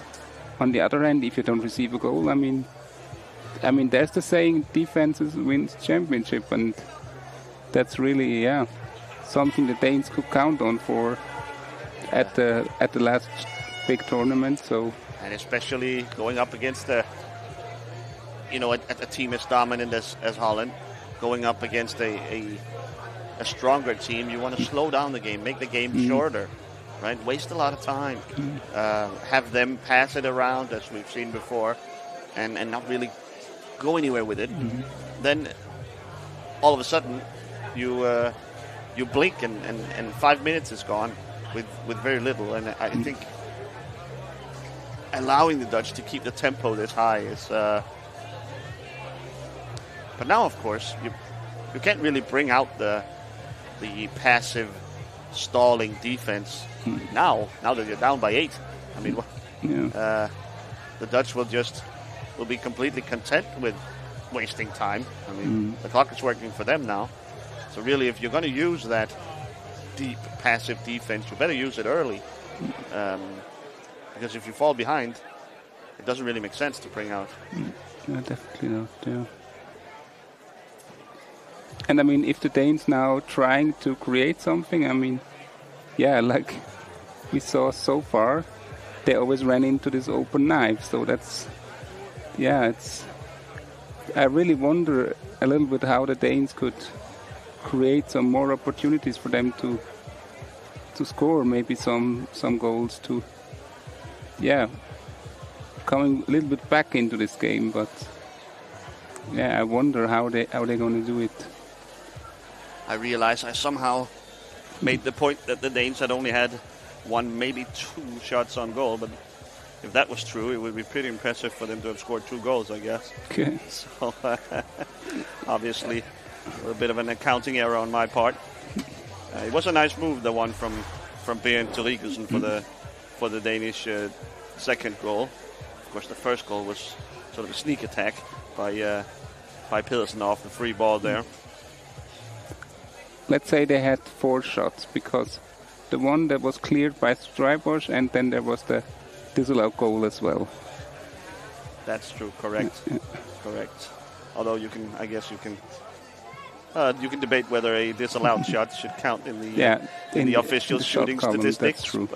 on the other hand, if you don't receive a goal, I mean, there's the saying, defenses wins championship, and that's really, something the Danes could count on for at the last big tournament. So, and especially going up against a team as dominant as Holland, going up against a stronger team, you want to slow down the game, make the game shorter. right? Waste a lot of time. Have them pass it around, as we've seen before, and not really go anywhere with it. Then all of a sudden, you blink and 5 minutes is gone with very little. And I think allowing the Dutch to keep the tempo this high is. But now, of course, you can't really bring out the passive stalling defense now that you're down by 8. I mean, the Dutch will be completely content with wasting time. I mean, the clock is working for them now. So really, if you're going to use that deep passive defense, you better use it early. Because if you fall behind, it doesn't really make sense to bring out. Yeah, definitely not, yeah. And I mean, if the Danes now trying to create something, I mean, yeah, like we saw so far, they always ran into this open knife. So that's, yeah, I really wonder a little bit how the Danes could create some more opportunities for them to score maybe some goals to, yeah, coming a little bit back into this game. But yeah, I wonder how they're going to do it. I realize I somehow made the point that the Danes had only had 1, maybe 2 shots on goal, but if that was true, it would be pretty impressive for them to have scored 2 goals, I guess. Okay. So, obviously, a bit of an accounting error on my part. It was a nice move, the one from Bernd Torgersen for the Danish second goal. Of course, the first goal was sort of a sneak attack by Pedersen off the free ball there. Let's say they had 4 shots, because the one that was cleared by Strybosch, and then there was the disallowed goal as well. That's true, correct. Yeah. Correct. Although you can debate whether a disallowed shot should count in the official shooting statistics. That's true.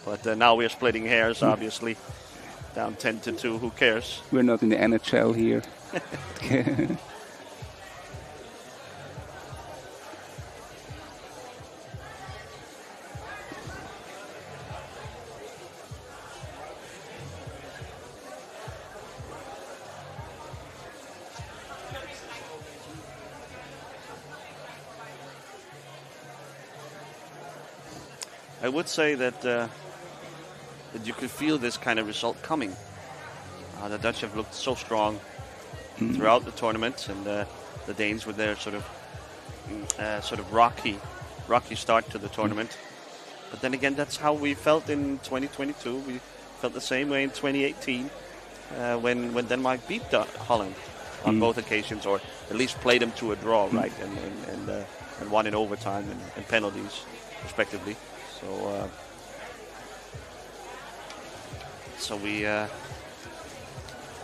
But now we're splitting hairs, obviously. Down 10-2, who cares? We're not in the NHL here. I would say that you could feel this kind of result coming. The Dutch have looked so strong throughout the tournament, and the Danes with their sort of rocky start to the tournament. But then again, that's how we felt in 2022. We felt the same way in 2018 when Denmark beat Holland on both occasions, or at least played them to a draw, right, and won in overtime and penalties, respectively. So we, I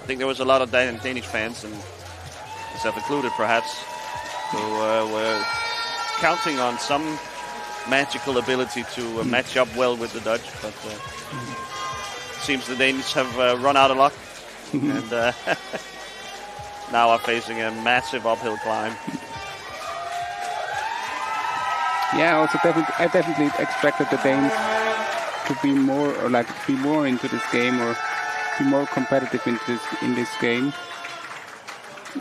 think there was a lot of Danish fans, and myself included perhaps, who were counting on some magical ability to match up well with the Dutch, but seems the Danes have run out of luck, and now are facing a massive uphill climb. Yeah, also I definitely expected the Danes to be more into this game, or be more competitive in this game.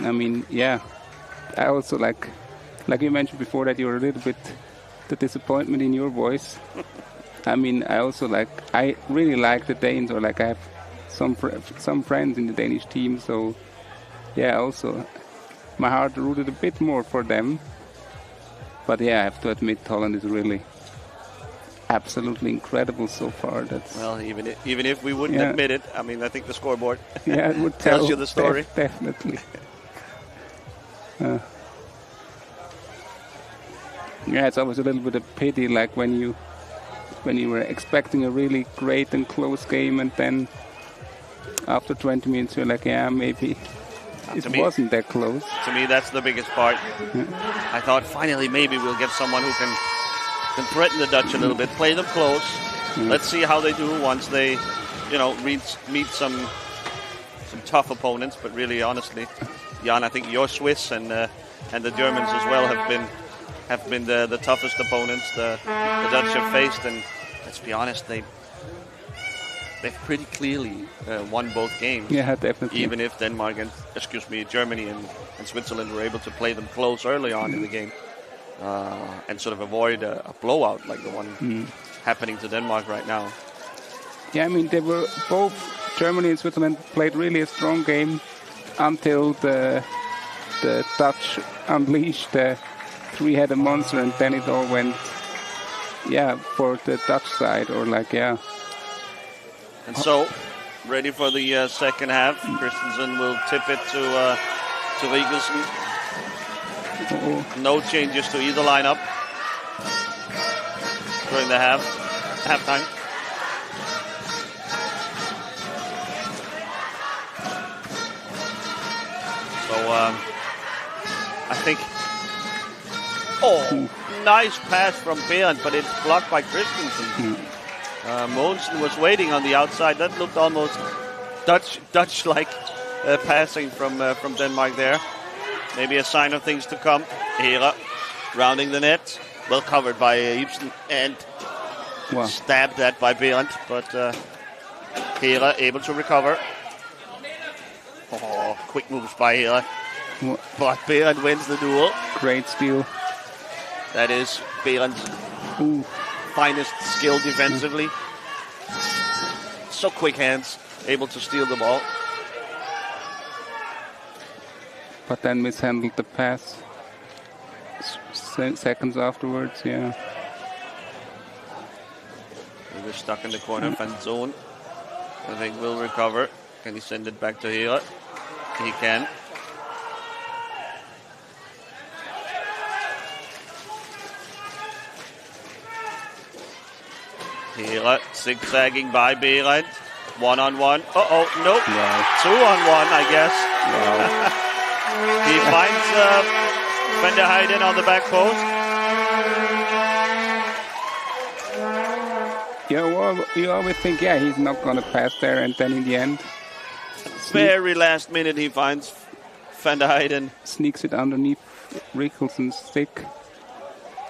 I mean, yeah, I also like you mentioned before that you were a little bit the disappointment in your voice. I mean, I really like the Danes, or I have some friends in the Danish team, so yeah, also my heart rooted a bit more for them. But yeah, I have to admit, Holland is really absolutely incredible so far. Well, even if we wouldn't admit it, I mean, I think the scoreboard it would tells you the story. Definitely. Yeah, it's always a little bit of pity, like when you were expecting a really great and close game, and then after 20 minutes you're like, yeah, maybe wasn't that close. To me, that's the biggest part. Yeah. I thought finally maybe we'll get someone who can threaten the Dutch a little bit, play them close. Let's see how they do once they, meet some tough opponents. But really, honestly, Jan, I think your Swiss and the Germans as well have been have been the toughest opponents the Dutch have faced, and let's be honest, they've pretty clearly won both games. Yeah, definitely. Even if Denmark and Germany and Switzerland were able to play them close early on in the game and sort of avoid a blowout like the one happening to Denmark right now. Yeah, I mean, they were both, Germany and Switzerland played really a strong game until the Dutch unleashed the three-headed monster, and then it all went, for the Dutch side, or And so, ready for the second half. Christensen will tip it to Rigelsen. No changes to either lineup during the halftime. So I think, nice pass from Behrens, but it's blocked by Christensen. Mogensen was waiting on the outside. That looked almost Dutch-like passing from Denmark there. Maybe a sign of things to come. Hera rounding the net. Well covered by Ibsen and stabbed at by Behrens. But Hera able to recover. Quick moves by Hera. But Behrens wins the duel. Great steal. That is Behrens' finest skill defensively. So quick hands, able to steal the ball. But then mishandled the pass seconds afterwards, He was stuck in the corner, Van Zoon. I think will recover. Can he send it back to Hera? He can. Hera zigzagging by Behrens. 1-on-1. Nope. Wow. 2-on-1, I guess. Wow. He finds Van der Heijden on the back post. You always think, he's not going to pass there, and then in the end, Very last minute he finds Van der Heijden. Sneaks it underneath Rigelsen's stick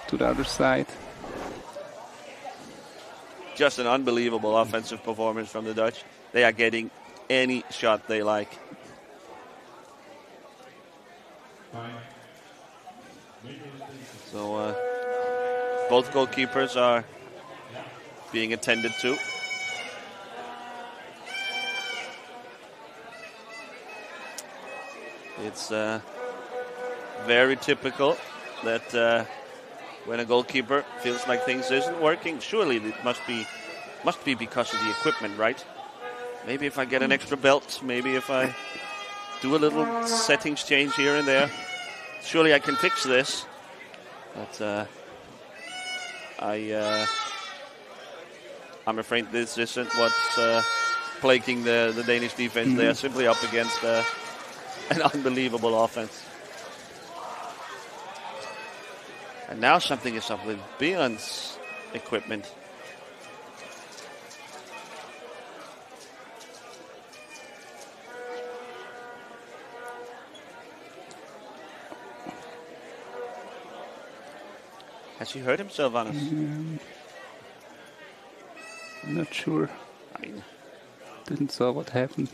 to the other side. Just an unbelievable offensive performance from the Dutch. They are getting any shot they like. So both goalkeepers are being attended to. It's very typical that when a goalkeeper feels like things isn't working, surely it must be because of the equipment, right? Maybe if I get an extra belt, maybe if I do a little settings change here and there, surely I can fix this. But I'm afraid this isn't what's plaguing the Danish defense. They are simply up against an unbelievable offense. And now something is up with Behrens' equipment. Has he hurt himself, Anders? I'm not sure. I mean, Didn't saw what happened.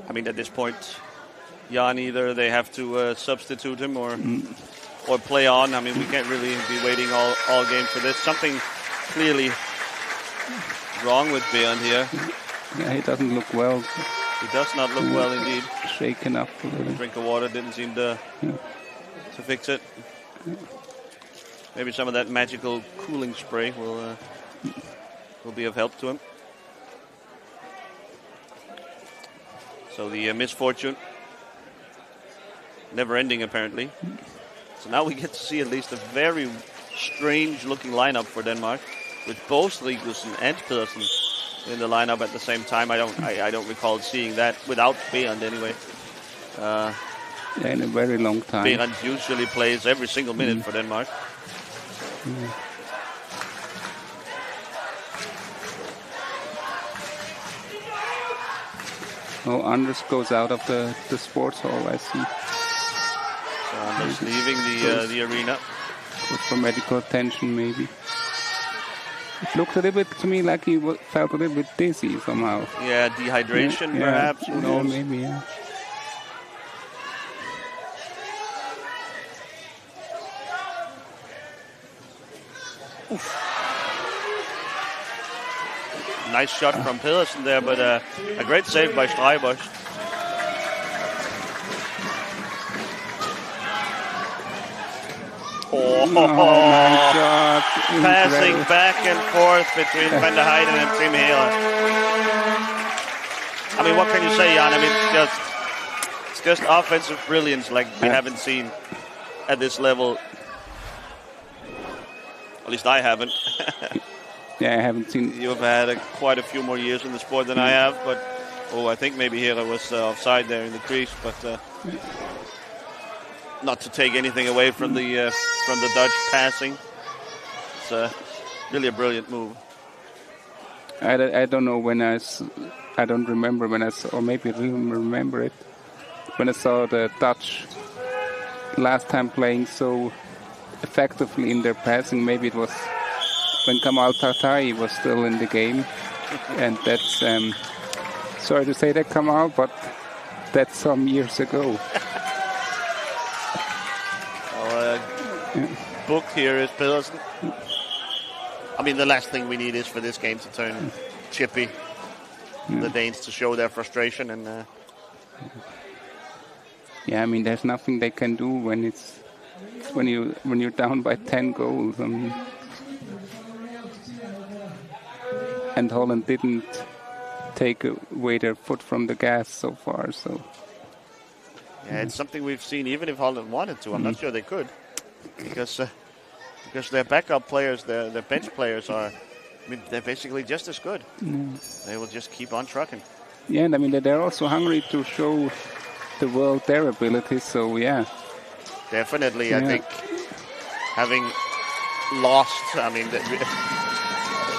I mean, at this point, Jan, either they have to substitute him or play on. I mean, we can't really be waiting all game for this. Something clearly wrong with Behrens here. Yeah, he doesn't look well. He does not look well indeed. Shaken up a little. Drink of water didn't seem to fix it. Maybe some of that magical cooling spray will be of help to him. So the misfortune, never ending apparently. So now we get to see at least a very strange looking lineup for Denmark, with both Rigelsen and Pedersen in the lineup at the same time. I don't recall seeing that without Behrens anyway. in a very long time. Behrens usually plays every single minute for Denmark. Oh, Anders goes out of the sports hall, I see. So Anders leaving the arena. Goes for medical attention, maybe. It looked a little bit to me like he felt a little bit dizzy somehow. Yeah, dehydration perhaps, who knows? Maybe, yeah. Nice shot from Pedersen there, but a great save by Streibosch. Oh my God. Passing back and forth between Van der Heijden and Tim Heere. I mean, what can you say, Jan? I mean, it's just offensive brilliance like we haven't seen at this level. At least I haven't. Yeah, I haven't seen. You've had quite a few more years in the sport than I have, but I think maybe Heere was offside there in the crease, but not to take anything away from the Dutch passing. It's really a brilliant move. I don't know I don't remember when I saw, or maybe I didn't remember it, when I saw the Dutch last time playing so effectively in their passing. Maybe it was when Kamal Tatai was still in the game. And that's, sorry to say that, Kamal, but that's some years ago. Book here is Pedersen. I mean, the last thing we need is for this game to turn chippy. The Danes to show their frustration and. Yeah, I mean, there's nothing they can do when you're down by 10 goals. I mean, and Holland didn't take away their foot from the gas so far. So. Yeah, it's something we've seen. Even if Holland wanted to, I'm not sure they could, because their backup players, their bench players they're basically just as good. They will just keep on trucking. Yeah, and I mean they're also hungry to show the world their abilities. So yeah, definitely. Yeah. I think having lost, I mean,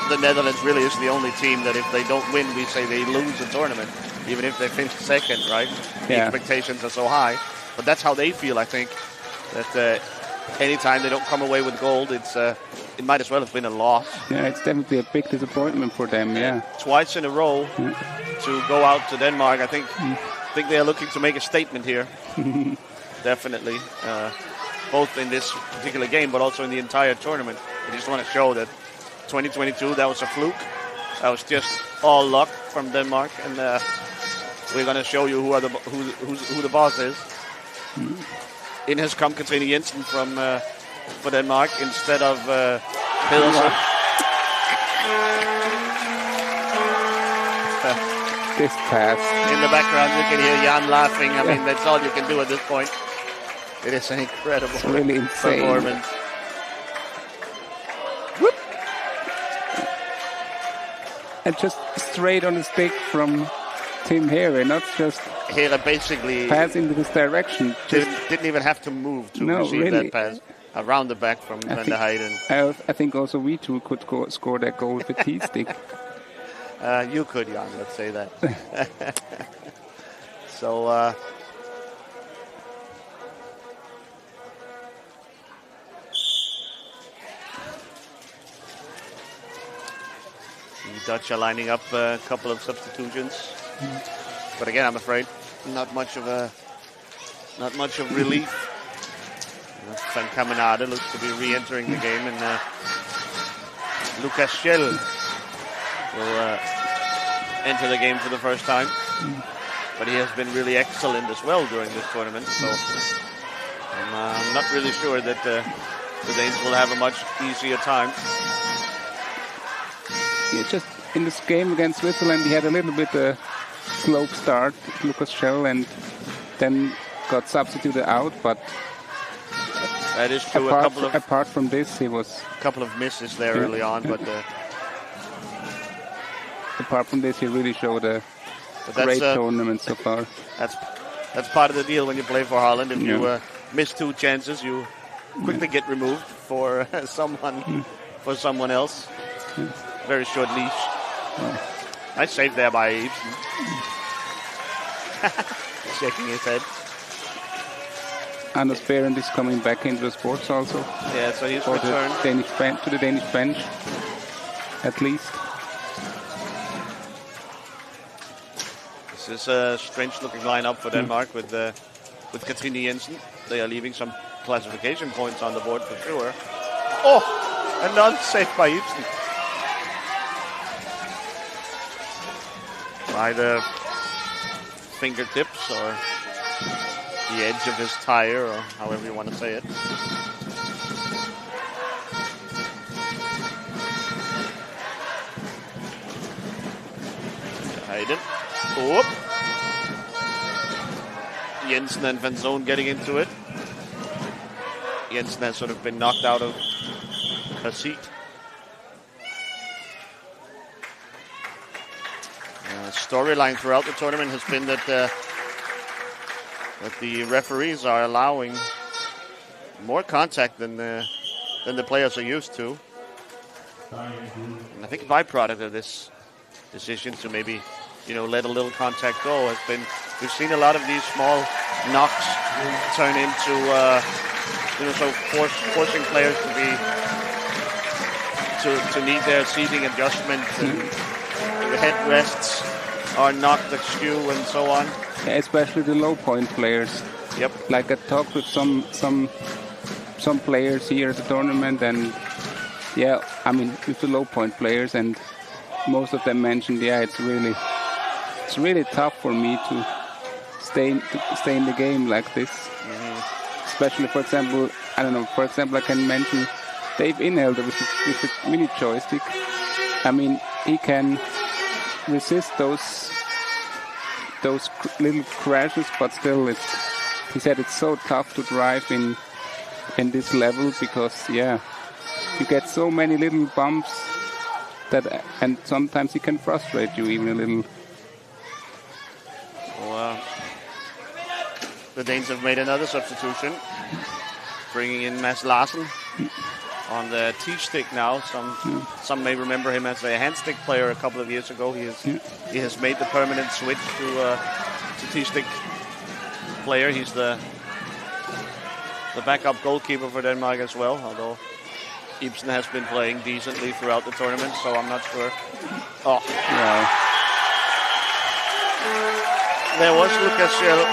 the Netherlands really is the only team that if they don't win, we say they lose the tournament, even if they finish second, right? The expectations are so high. But that's how they feel, I think, that anytime they don't come away with gold, it might as well have been a loss. Yeah, it's definitely a big disappointment for them, yeah. Twice in a row to go out to Denmark. I think they are looking to make a statement here. Definitely. Both in this particular game, but also in the entire tournament. I just want to show that 2022, that was a fluke. That was just all luck from Denmark, and we're going to show you who the boss is. In has come Katrine Jensen for Denmark instead of Pedersen. This pass. In the background, you can hear Jan laughing. I mean, that's all you can do at this point. It is an incredible really insane performance. Whoop. And just straight on the stick from Tim Heere, not just Heere basically passing in this direction. Didn't even have to move to receive that pass around the back from Van der Heijden. I think also we two could score that goal with a T-stick. You could, Jan, let's say that. So, the Dutch are lining up a couple of substitutions. But again, I'm afraid not much of relief. Van Kamenade looks to be re-entering the game, and Lucas Schell will enter the game for the first time. But he has been really excellent as well during this tournament, so I'm not really sure that the Danes will have a much easier time. Yeah, just in this game against Switzerland, he had a little bit slope start, Lucas Schell, and then got substituted out. But that is true. Apart from this, he was a couple of misses there early on, but apart from this, he really showed a great tournament so far. That's part of the deal when you play for Holland. If you miss 2 chances, you quickly get removed for someone else. Very short leash. Nice save there by Ibsen. Shaking his head. Anders Berend is coming back into the sports also. Yeah, so he's or returned to the Danish bench, at least. This is a strange-looking lineup for Denmark with Katrine Jensen. They are leaving some classification points on the board for sure. Oh, another save by Ibsen. By the fingertips or the edge of his tire, or however you want to say it. Hayden. Whoop. Jensen and Van Zoon getting into it. Jensen has sort of been knocked out of her seat. Storyline throughout the tournament has been that the referees are allowing more contact than the players are used to. And I think a byproduct of this decision to maybe, let a little contact go has been, we've seen a lot of these small knocks turn into, forcing players to need their seating adjustment, and the headrests are knocked askew and so on. Yeah, especially the low point players. Yep. Like I talked with some players here at the tournament, and with the low point players, and most of them mentioned, it's really tough for me to stay in the game like this. Mm-hmm. Especially, for example, I can mention Dave Inhelder with the mini joystick. I mean, he can resist those little crashes, but still, he said it's so tough to drive in this level because you get so many little bumps and sometimes it can frustrate you even a little. Well, the Danes have made another substitution, bringing in Mads Larsen on the T-stick now. Some may remember him as a hand-stick player a couple of years ago. He has made the permanent switch to T-stick player. He's the backup goalkeeper for Denmark as well, although Ibsen has been playing decently throughout the tournament, so I'm not sure. Oh. Yeah. There was Lucas Schell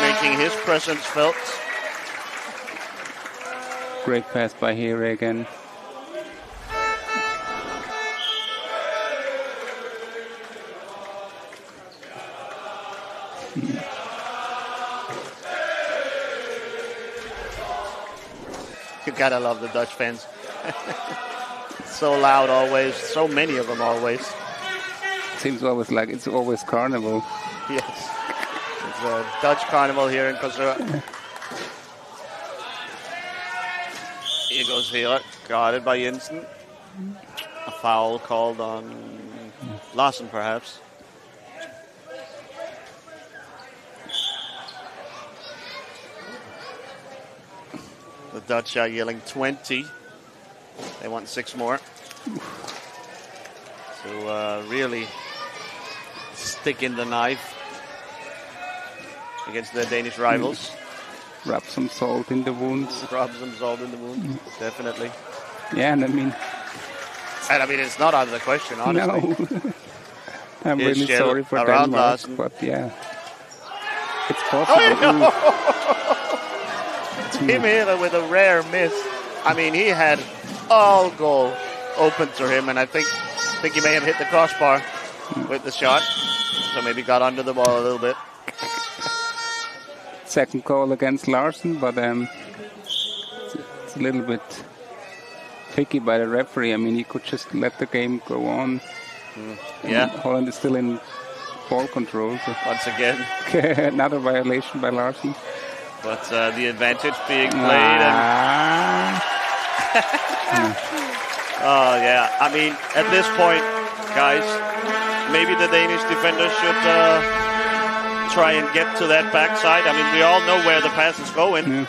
making his presence felt. Great pass by Here again. You gotta love the Dutch fans. So loud always, so many of them always. Seems always like it's always carnival. Yes. It's a Dutch carnival here in Korsør. Here goes Hela, guarded by Jensen. A foul called on Larsen, perhaps. The Dutch are yelling 20. They want 6 more. To really stick in the knife against their Danish rivals. Rub some salt in the wounds. Rub some salt in the wounds, definitely. Yeah, and I mean, it's not out of the question, honestly. No. I'm really sorry for Denmark, Larsen. But it's possible. Tim Hela with a rare miss. I mean, he had all goal open to him, and I think he may have hit the crossbar with the shot, so maybe got under the ball a little bit. Second goal against Larsen, but it's a little bit picky by the referee. I mean, he could just let the game go on. Yeah. Holland is still in ball control. So. Once again. Another violation by Larsen. But the advantage being played. And oh, yeah. I mean, at this point, guys, maybe the Danish defenders should try and get to that backside. I mean, we all know where the pass is going.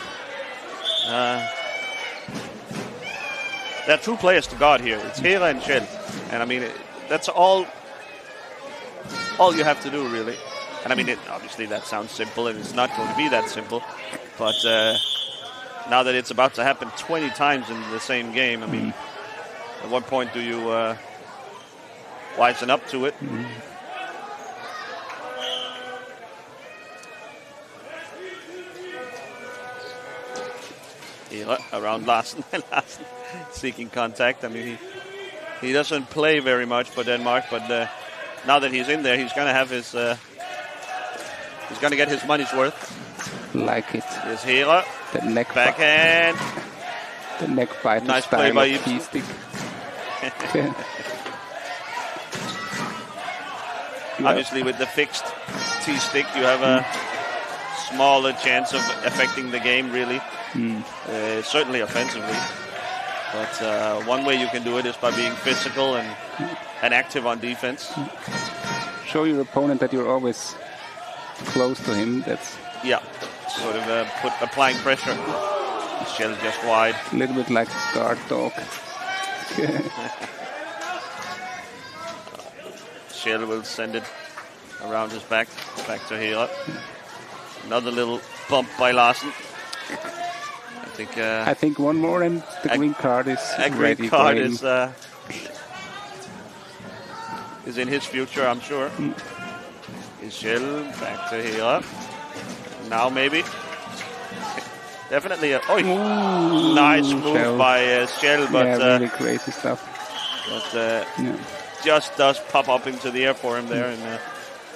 There are two players to guard here. It's Hera and Shell. And I mean, that's all you have to do, really. And I mean, obviously that sounds simple, and it's not going to be that simple. But now that it's about to happen 20 times in the same game, I mean, at what point do you wisen up to it? Hera around Larsen. Larsen seeking contact. I mean, he doesn't play very much for Denmark, but now that he's in there, he's going to have his... he's going to get his money's worth. Like it. Here's Hera. The neck backhand. The neck fighter nice style play by of T-stick. Obviously, with the fixed T-stick, you have a smaller chance of affecting the game, really. Certainly offensively. But one way you can do it is by being physical and active on defense. Show your opponent that you're always close to him. That's sort of applying pressure. Shell just wide. A little bit like guard dog. Shell will send it around his back to Hera. Another little bump by Larsen. I think one more and the green card is ready. Green card is in his future, I'm sure. Is Shell back to Hera. Now maybe. Definitely nice move by Shell, but really crazy stuff. But just does pop up into the air for him there,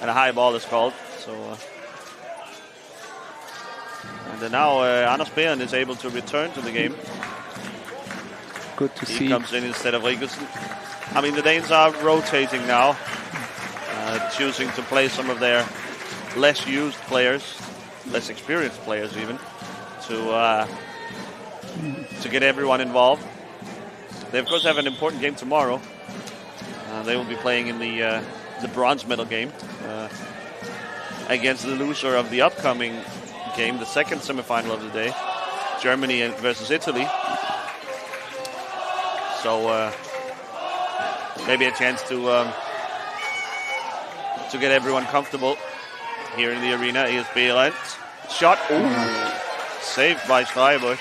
and a high ball is called. So and now Anders Behn is able to return to the game. Good to see. He comes in instead of Rigelsen. I mean, the Danes are rotating now, choosing to play some of their less used players, less experienced players even, to get everyone involved. They of course have an important game tomorrow. They will be playing in the bronze medal game against the loser of the upcoming game, the second semifinal of the day, Germany versus Italy. So maybe a chance to get everyone comfortable here in the arena. Here's Behrendt. Shot. Saved by Steybusch.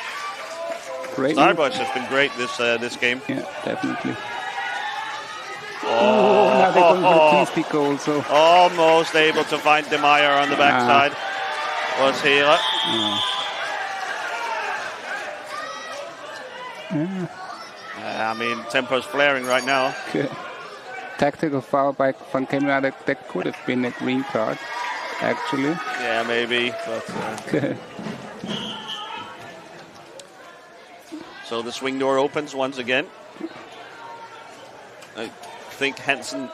Steybusch has been great this game. Yeah, definitely. Now they're going for the T-stick also. Almost able to find De Meyer on the backside. Was Hera. I mean, tempo's flaring right now. Tactical foul by Van Kemera. That could have been a green card, actually. Yeah, maybe. But so the swing door opens once again. I think Hansen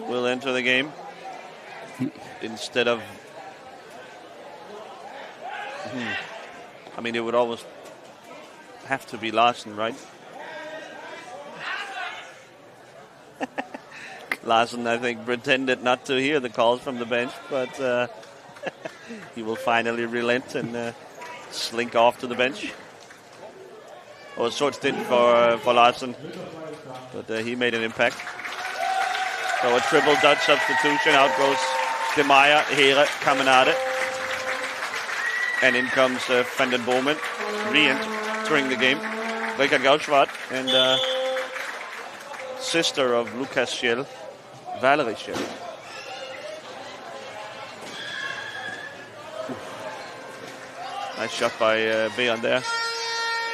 will enter the game instead of... I mean, it would always have to be Larsen, right? Larsen, I think, pretended not to hear the calls from the bench, but he will finally relent and slink off to the bench. Or a short stint for Larsen, but he made an impact. So a triple Dutch substitution. Out goes De Meyer, Hera coming at it. And in comes Van den Bomen, re-entering the game. Richard Gausschwart and sister of Lukas Schell, Valerie Schell. Nice shot by Behn there.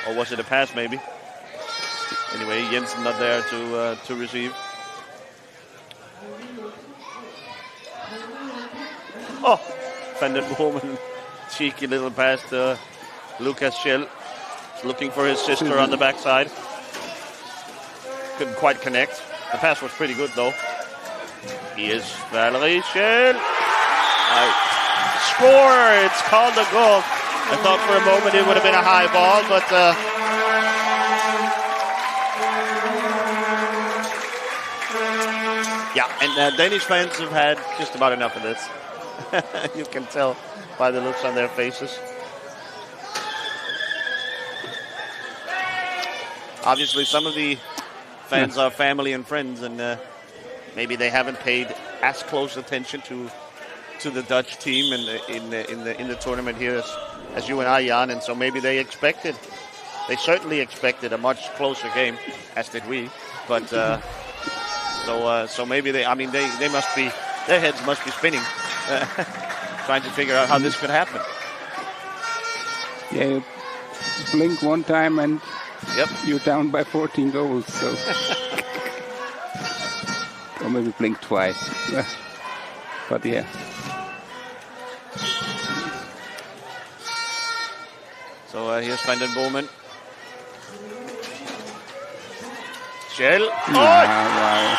Or was it a pass, maybe? Anyway, Jensen not there to receive. Van den Bomen. Cheeky little pass to Lukas Schell. He's looking for his sister on the backside. Couldn't quite connect. The pass was pretty good, though. Here's Valerie Schell. Score! It's called a goal. I thought for a moment it would have been a high ball, but And Danish fans have had just about enough of this. You can tell by the looks on their faces. Obviously, some of the fans are family and friends, and maybe they haven't paid as close attention to the Dutch team in the tournament here as you and I, Jan. And so maybe they certainly expected a much closer game, as did we. But so maybe they must be, their heads must be spinning, trying to figure out how this could happen. Yeah, you blink one time and you're down by 14 goals. So, or maybe blink twice. But yeah. So here's Van den Boomen. Shell. Oh! Wow.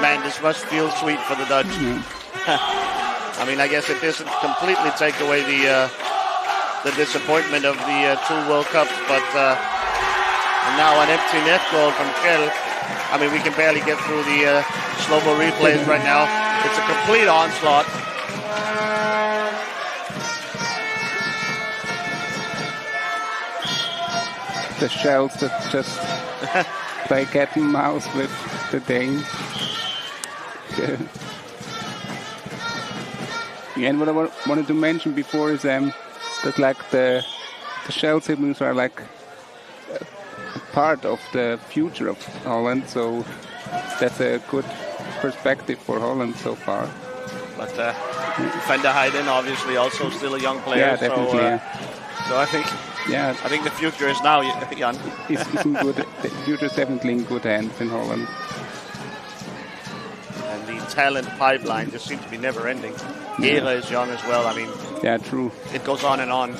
Man, this must feel sweet for the Dutch. I mean, I guess it doesn't completely take away the disappointment of the 2 World Cups, but and now an empty net goal from Shell. I mean, we can barely get through the slow-mo replays right now. It's a complete onslaught. The Shells that just play cat and mouse with the Danes. And what I wanted to mention before is that like the Shell siblings are like a part of the future of Holland, so that's a good perspective for Holland so far. But Van der Heijden, obviously, also still a young player. Yeah, definitely. So I think the future is now, Jan. It's in good. The future is definitely in good hands in Holland. And the talent pipeline just seems to be never ending. Gera is young as well. I mean, yeah, true. It goes on and on.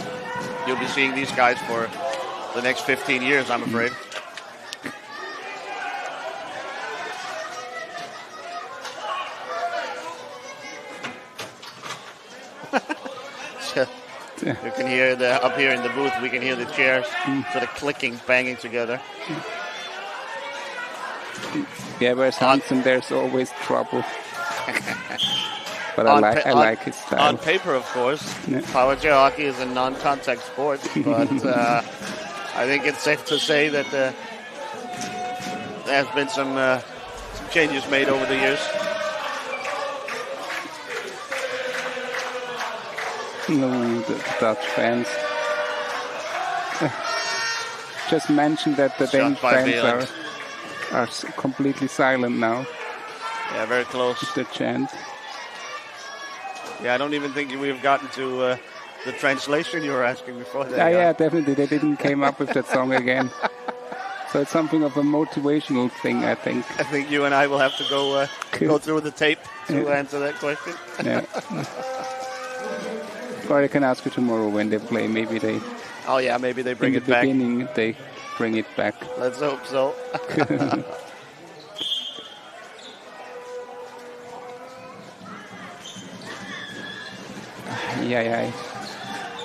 You'll be seeing these guys for the next 15 years, I'm afraid. You can hear up here in the booth, we can hear the chairs sort of clicking, banging together. Yeah, where's Hansen, there's always trouble. But I like his style. On paper, of course, Powerchair hockey is a non-contact sport, but I think it's safe to say that there has been some changes made over the years. No, the Dutch fans. Just mentioned that the Danish fans are completely silent now. Yeah, very close. The chant. Yeah, I don't even think we've gotten to the translation you were asking before. Yeah, definitely. They didn't came up with that song again. So it's something of a motivational thing, I think. I think you and I will have to go through the tape to answer that question. Yeah. Or I can ask you tomorrow when they play. Maybe they. Oh yeah, maybe they bring it back. In the beginning, they bring it back. Let's hope so. Yeah.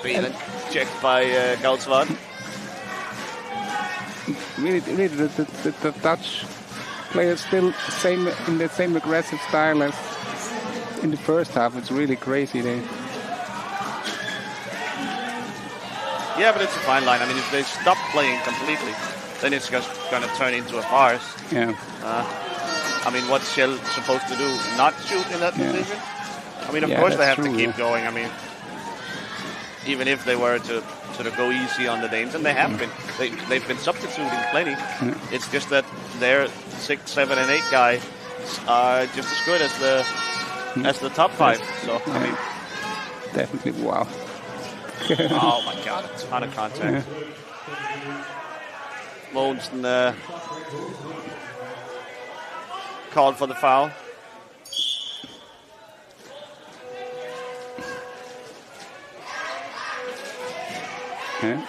Being checked by Goudswaard. Really, the Dutch players still in the same aggressive style as in the first half. It's really crazy. Yeah, but it's a fine line. I mean, if they stop playing completely, then it's just going to turn into a farce. Yeah. I mean, what's Shell supposed to do? Not shoot in that position? I mean, of course they have to keep going. I mean, even if they were to sort of go easy on the Danes, and they have been. They've been substituting plenty. It's just that their 6, 7, and 8 guys are just as good as the top 5. So, I mean... Definitely, wow. Oh my God, a ton of contact. Mogensen called for the foul. Yeah.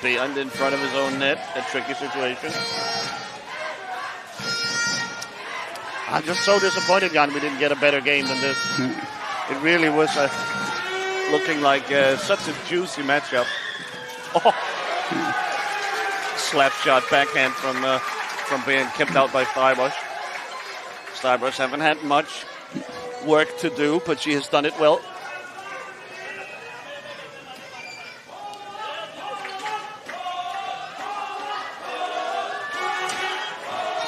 Beyond in front of his own net, a tricky situation. I'm just so disappointed, Jan, we didn't get a better game than this. It really was looking like such a juicy matchup. Oh. Slap shot backhand from being kept out by Streibosch. Streibosch haven't had much work to do, but she has done it well.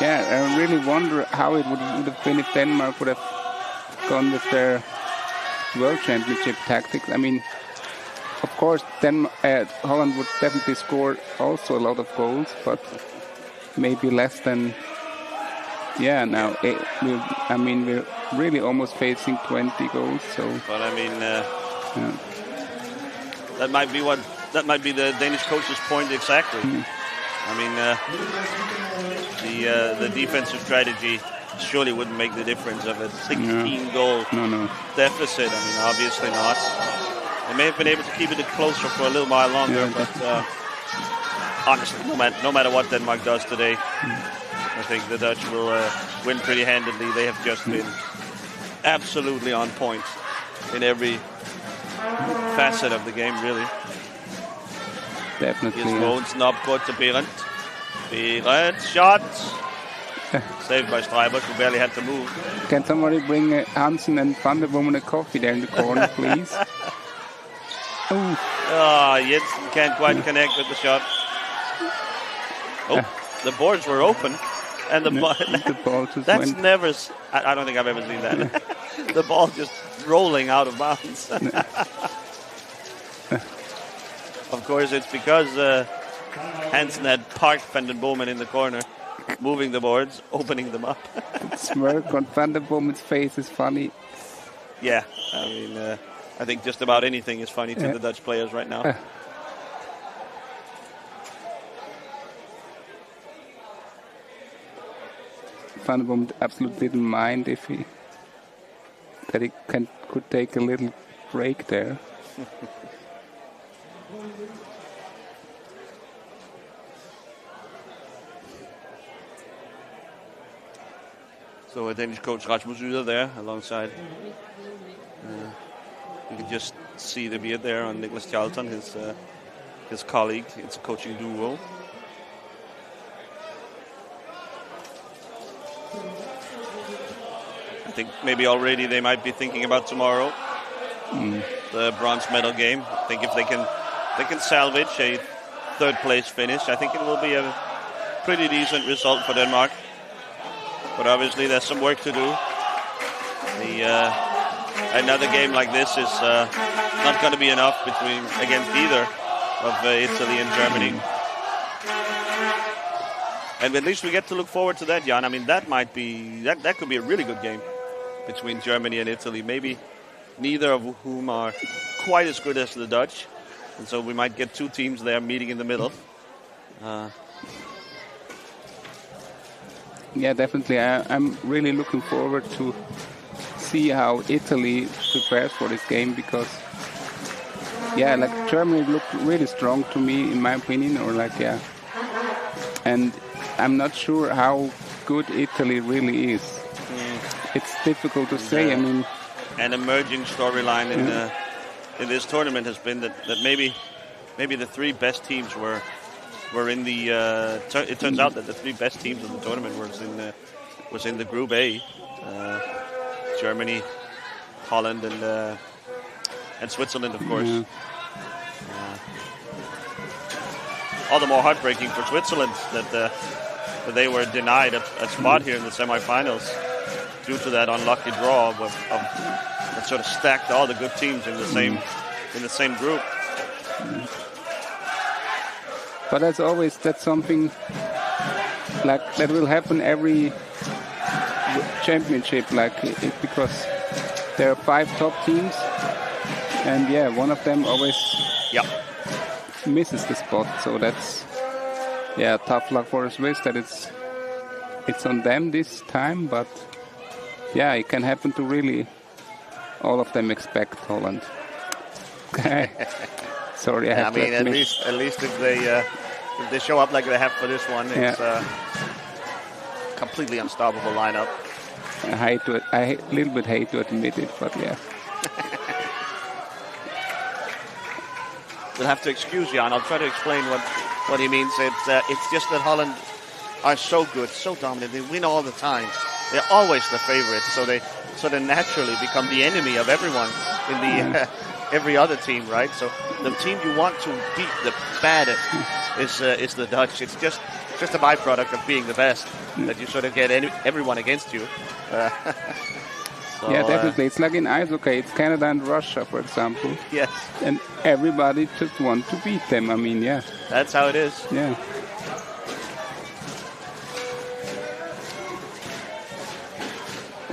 Yeah, I really wonder how it would have been if Denmark would have gone with their World Championship tactics. I mean, of course, Holland would definitely score also a lot of goals, but maybe less than. Yeah, now we're really almost facing 20 goals. So, but I mean, that might be the Danish coach's point exactly. I mean, the defensive strategy surely wouldn't make the difference of a 16-goal deficit. I mean, obviously not. They may have been able to keep it closer for a little while longer, but honestly, no matter what Denmark does today, I think the Dutch will win pretty handedly. They have just been absolutely on point in every facet of the game, really. Definitely. Here's Mogens up, good to Berendt. Berendt, shot. Saved by Streibosch, who barely had to move. Can somebody bring Hansen and Van der Bomen a coffee there in the corner, please? Jensen can't quite connect with the shot. Oh, the boards were open. And the ball just that's went. never. I don't think I've ever seen that. The ball just rolling out of bounds. Of course, it's because Hansen had parked Van den Bomen in the corner, moving the boards, opening them up. Smirk on Van den Bomen's face is funny. Yeah, I mean, I think just about anything is funny to the Dutch players right now. Van den Bomen absolutely didn't mind if he could take a little break there. So a Danish coach Rasmus Yder there alongside. You can just see the beard there on Nicholas Charlton, his colleague. It's a coaching duo. I think maybe already they might be thinking about tomorrow, the bronze medal game. I think if they can salvage a third place finish, I think it will be a pretty decent result for Denmark. But obviously there's some work to do. Another game like this is not going to be enough against either of Italy and Germany. And at least we get to look forward to that, Jan. I mean, that could be a really good game between Germany and Italy. Maybe neither of whom are quite as good as the Dutch. And so we might get two teams there meeting in the middle. Yeah, definitely. I'm really looking forward to see how Italy prepares for this game because, Germany looked really strong to me, in my opinion, and I'm not sure how good Italy really is. It's difficult to say. I mean, an emerging storyline in this tournament has been that maybe the three best teams were in the. It turns out that the three best teams of the tournament was in the Group A. Germany, Holland, and Switzerland, of course. All the more heartbreaking for Switzerland that they were denied a spot here in the semifinals due to that unlucky draw that sort of stacked all the good teams in the same group. But as always, that's something that will happen every championship, because there are 5 top teams, and one of them always misses the spot. So that's tough luck for the Swiss that it's on them this time, but it can happen to really all of them expect Holland. Sorry, I mean, at least if they show up like they have for this one, it's a completely unstoppable lineup. I a little bit hate to admit it, but yeah. We'll have to excuse Jan. I'll try to explain what he means. It's just that Holland are so good, so dominant. They win all the time. They're always the favorites, so they naturally become the enemy of everyone in the every other team, right? So the team you want to beat the baddest is the Dutch. It's just a byproduct of being the best that you sort of get everyone against you. So, yeah, definitely. It's like in ice hockey. It's Canada and Russia, for example. Yes. And everybody just wants to beat them. I mean, yeah. That's how it is. Yeah.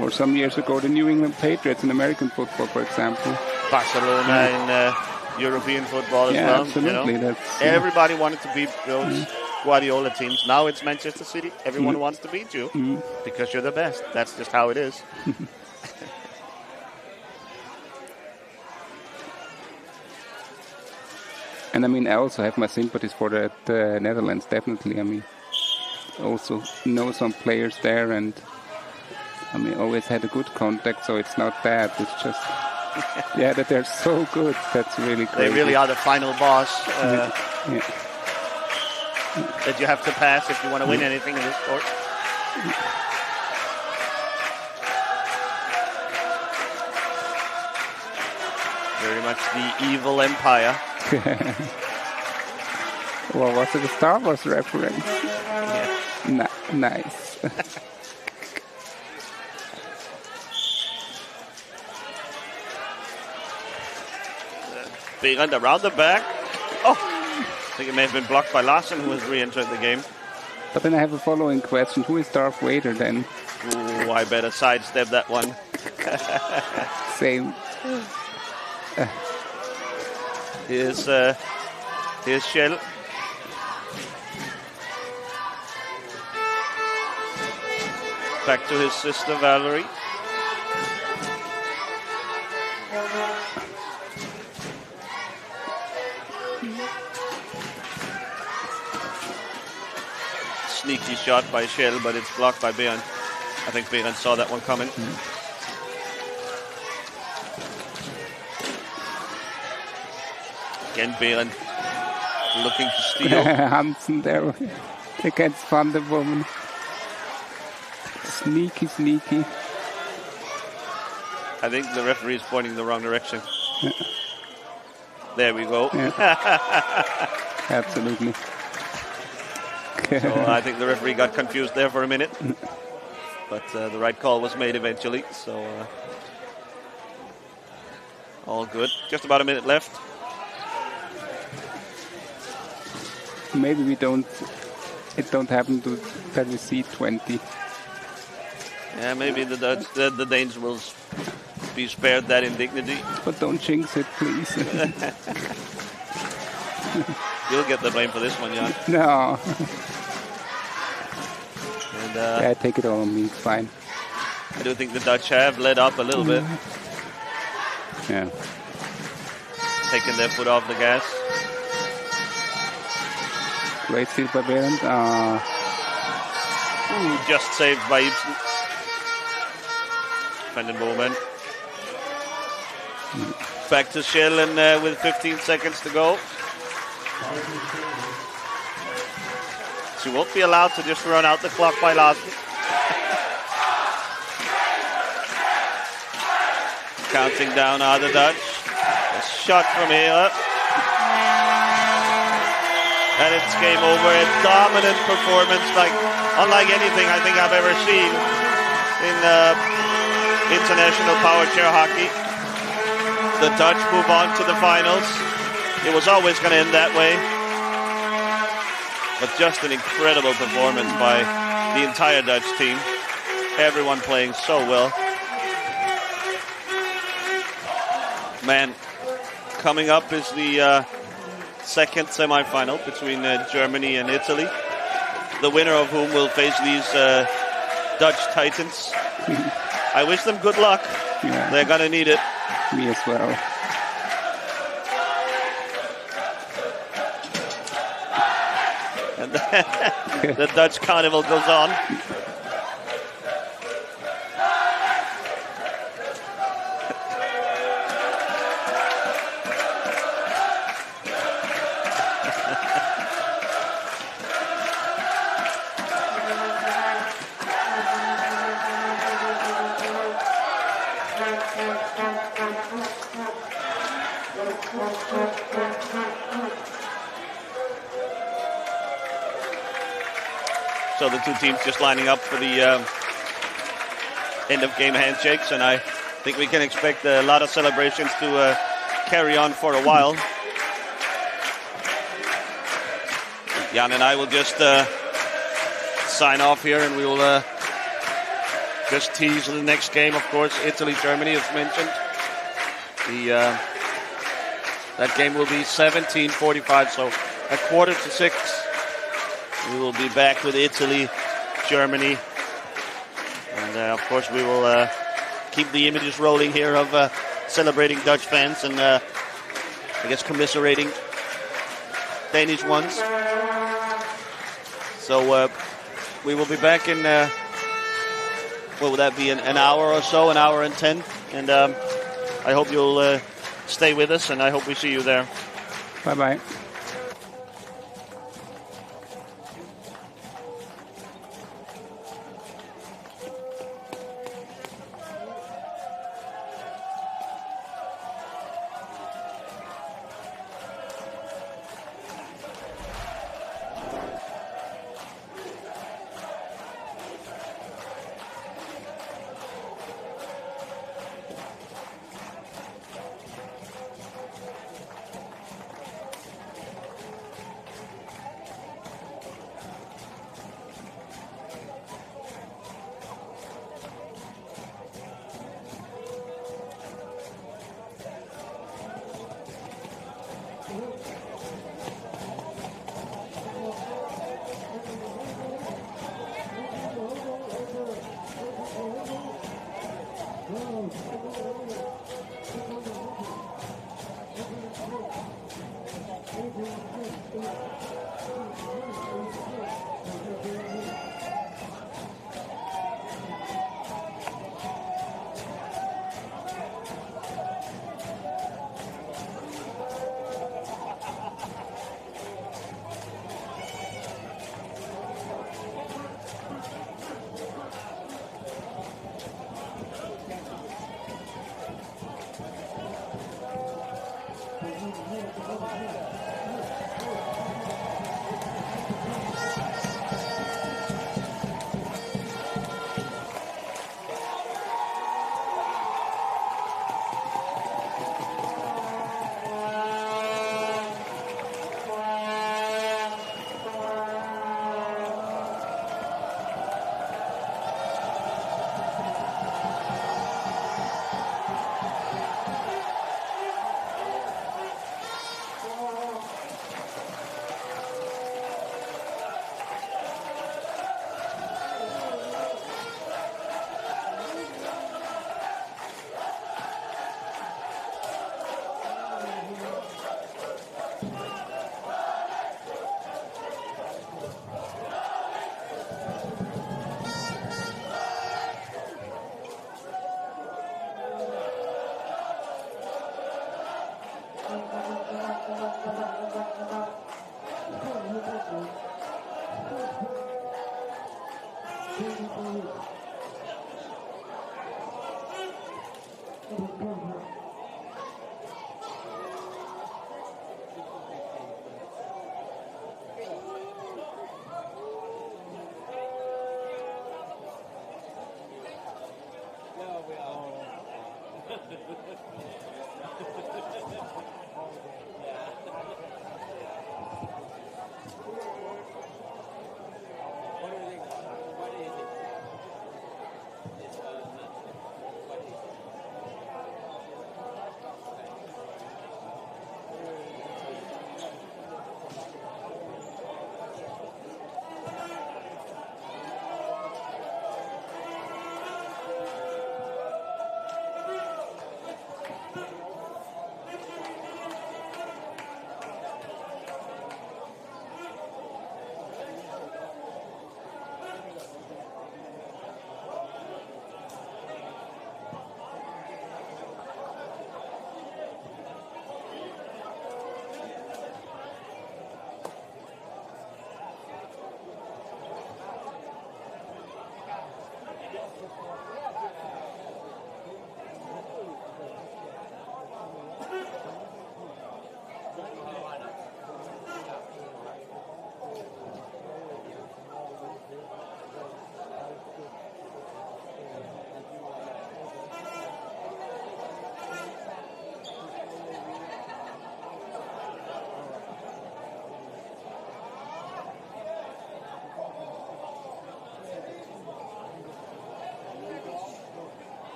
Or some years ago, the New England Patriots in American football, for example. Barcelona in European football as well. Absolutely. You know? Everybody wanted to beat those Guardiola teams. Now it's Manchester City. Everyone wants to beat you because you're the best. That's just how it is. And I mean, I also have my sympathies for the Netherlands, definitely. I mean, also know some players there, and I mean, always had a good contact, so it's not bad. It's just, yeah, that they're so good. That's really great. They really are the final boss that you have to pass if you want to win anything in this sport. Very much the evil empire. Well, was it a Star Wars reference? Yeah. Nice. Behind around the back. Oh, I think it may have been blocked by Larsen, who has re-entered the game. But then I have a following question. Who is Darth Vader then? Ooh, I better sidestep that one. Same. Here's Shell. Back to his sister Valerie. Sneaky shot by Shell, but it's blocked by Behrens. I think Behrens saw that one coming. Again, Behrens looking to steal. Hansen there against Van der Women. Sneaky. I think the referee is pointing the wrong direction. Yeah. There we go. Yeah. Absolutely. So I think the referee got confused there for a minute. But the right call was made eventually. So all good. Just about a minute left. Maybe it don't happen that we see 20. Yeah, maybe the Danes will be spared that indignity. But don't jinx it, please. You'll get the blame for this one, Jan. No. And, yeah, take it all on me. It's fine. I do think the Dutch have let up a little bit. Yeah. Taking their foot off the gas. Great steal by Behrens. Just saved by Ibsen. Van Bomen. Back to Schellen with 15 seconds to go. She won't be allowed to just run out the clock by Larsen. Counting down are the Dutch. A shot from here. And it's game over. A dominant performance, unlike anything I think I've ever seen in international Powerchair hockey. The Dutch move on to the finals. It was always going to end that way. But just an incredible performance by the entire Dutch team. Everyone playing so well. Man, coming up is the second semifinal between Germany and Italy. The winner of whom will face these Dutch Titans. I wish them good luck. Yeah. They're going to need it. Me as well. And the Dutch carnival goes on. So the two teams just lining up for the end of game handshakes, and I think we can expect a lot of celebrations to carry on for a while. Jan and I will just sign off here, and we will just tease the next game. Of course, Italy-Germany, as mentioned. That game will be 17:45, so at 5:45, we will be back with Italy-Germany. And, of course, we will keep the images rolling here of celebrating Dutch fans and, I guess, commiserating Danish ones. So we will be back in, what would that be, an hour or so, an hour and 10. And I hope you'll stay with us, and I hope we see you there. Bye-bye.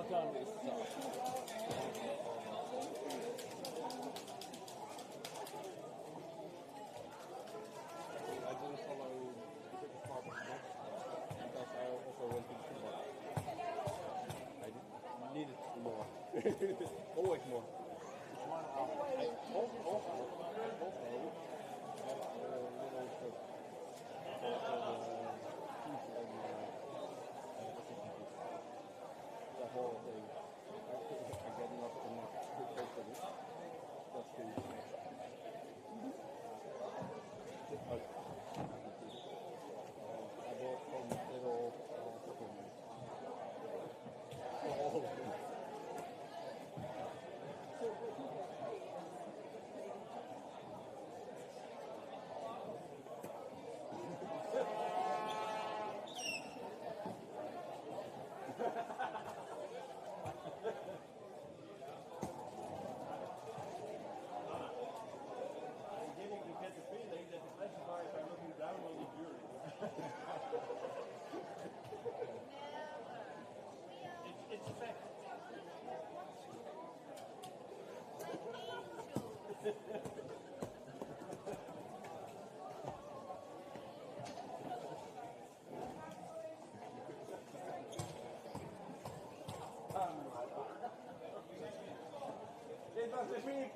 done is tough. I didn't follow the biggest part of the match because I also went to the bar. I needed more. Always more. The whole thing. I get not enough to taste of it. That's the I bought some little supplements. For all of them. Beginning to get the feeling that the classifiers are looking down on the jury. It's a fact. Dit was de week.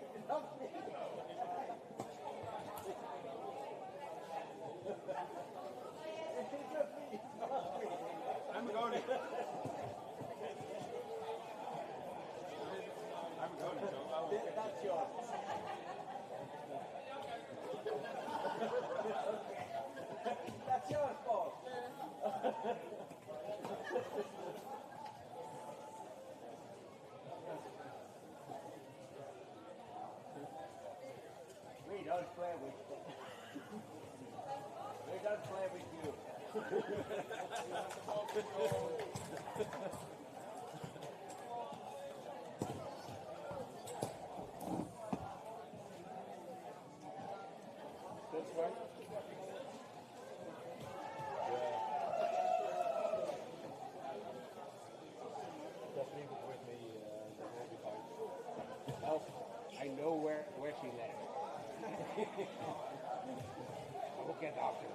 I'm going. I'm going, so That's yours. That's yours, Paul. We don't play with We don't play with you. that's right. Just leave it with me, that will be fine. Well, I know where she lands. I will get after her.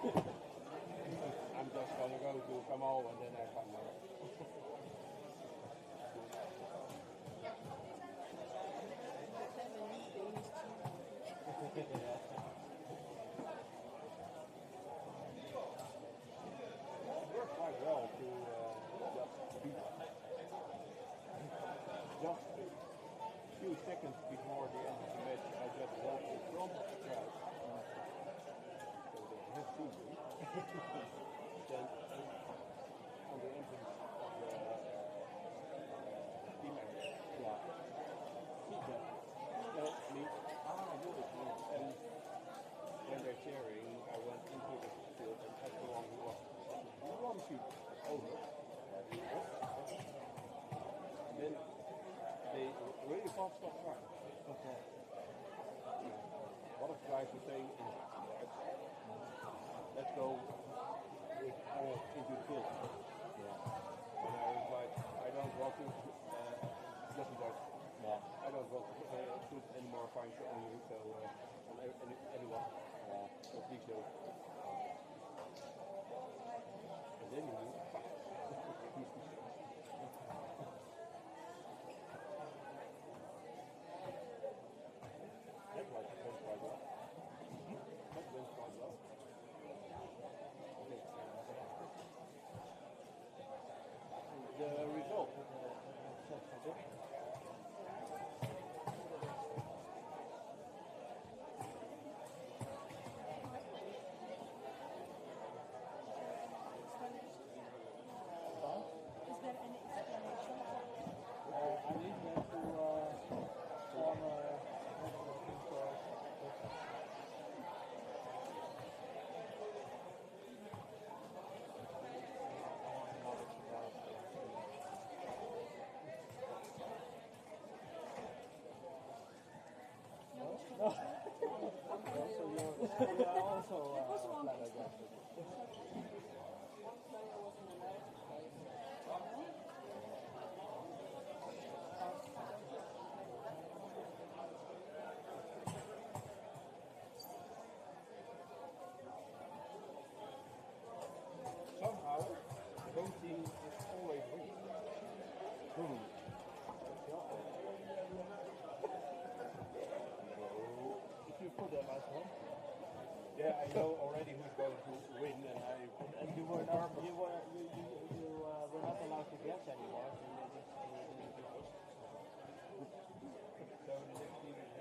Yeah. I'm just gonna go to Kamal and then I come there. It worked quite well to just beat just a few seconds before the end of the match. I just walked in front of the crowd, so they have seen me. Then on the entrance of the team area, he just helped me. And when they're cheering, I went into the field and everyone who was one feet over. And then they really can't stop trying. What of guys were saying is, let's go with all into the field. And I was like, I don't want to, listen guys, I don't want to put any more fines on you, so on anyone, so please do. And then you that went quite well. That went quite well. Okay. The result. already who's going to win, and You were not allowed to guess anymore. So the next team is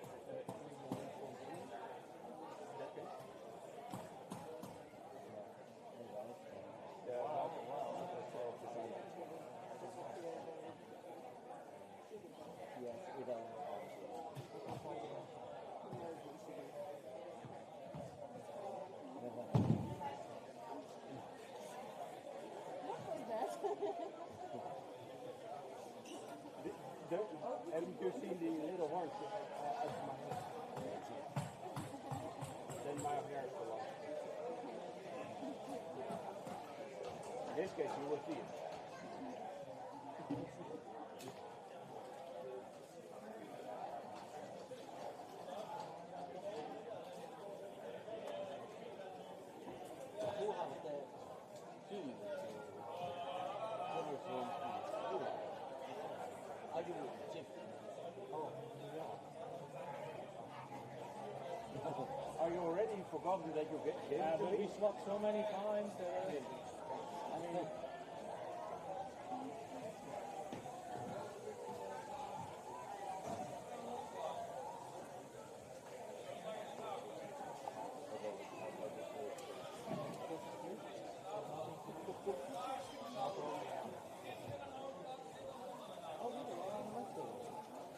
will win from in that case. Yeah, wow. That's 12%. Yes, we don't. Haven't you seen the little horns at my head? Then my hair is long. In this case, you will see it. Who has the key to room keys? Are you Jim? Oh, yeah. Are you already forgotten that you gave it to We me? swapped so many times. I mean,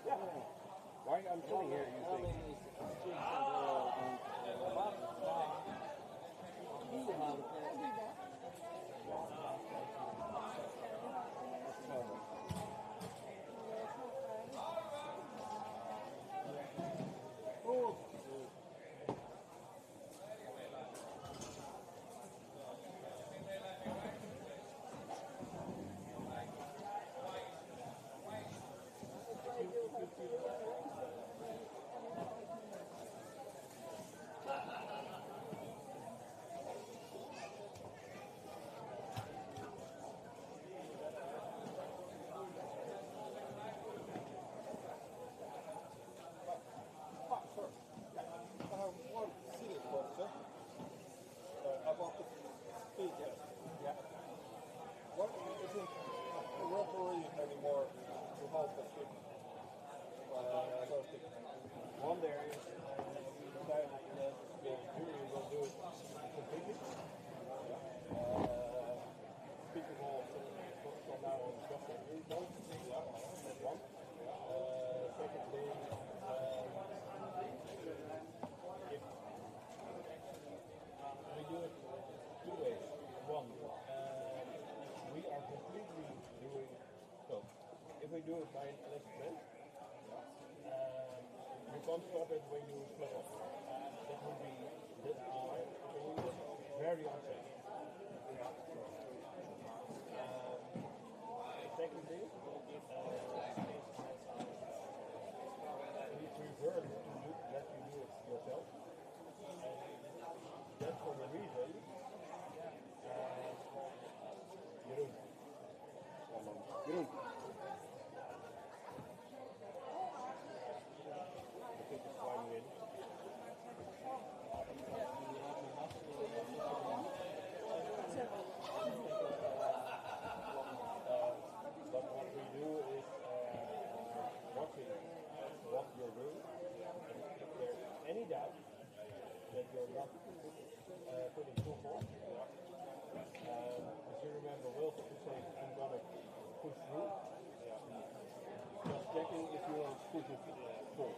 Yeah. Why I'm sitting here, you think? One serious question about the speed test. Yeah. What isn't a referee anymore to help the speed? One there is decided that the jury will do it completely. Speaking of from now on, just a rule vote. That's one. Secondly, if we do it two ways. One, we are completely doing so. If we do it by an electric bench, you can't stop it when you flip off. That would be very unsafe. Secondly, we prefer to let you do it yourself. That's for the reason Jeroen. I think it's fine with. But what we do is watching what you're doing. If there's any doubt that you're not putting too full, if you remember Wilson to say, I'm going to push through, just checking if you are pushing full.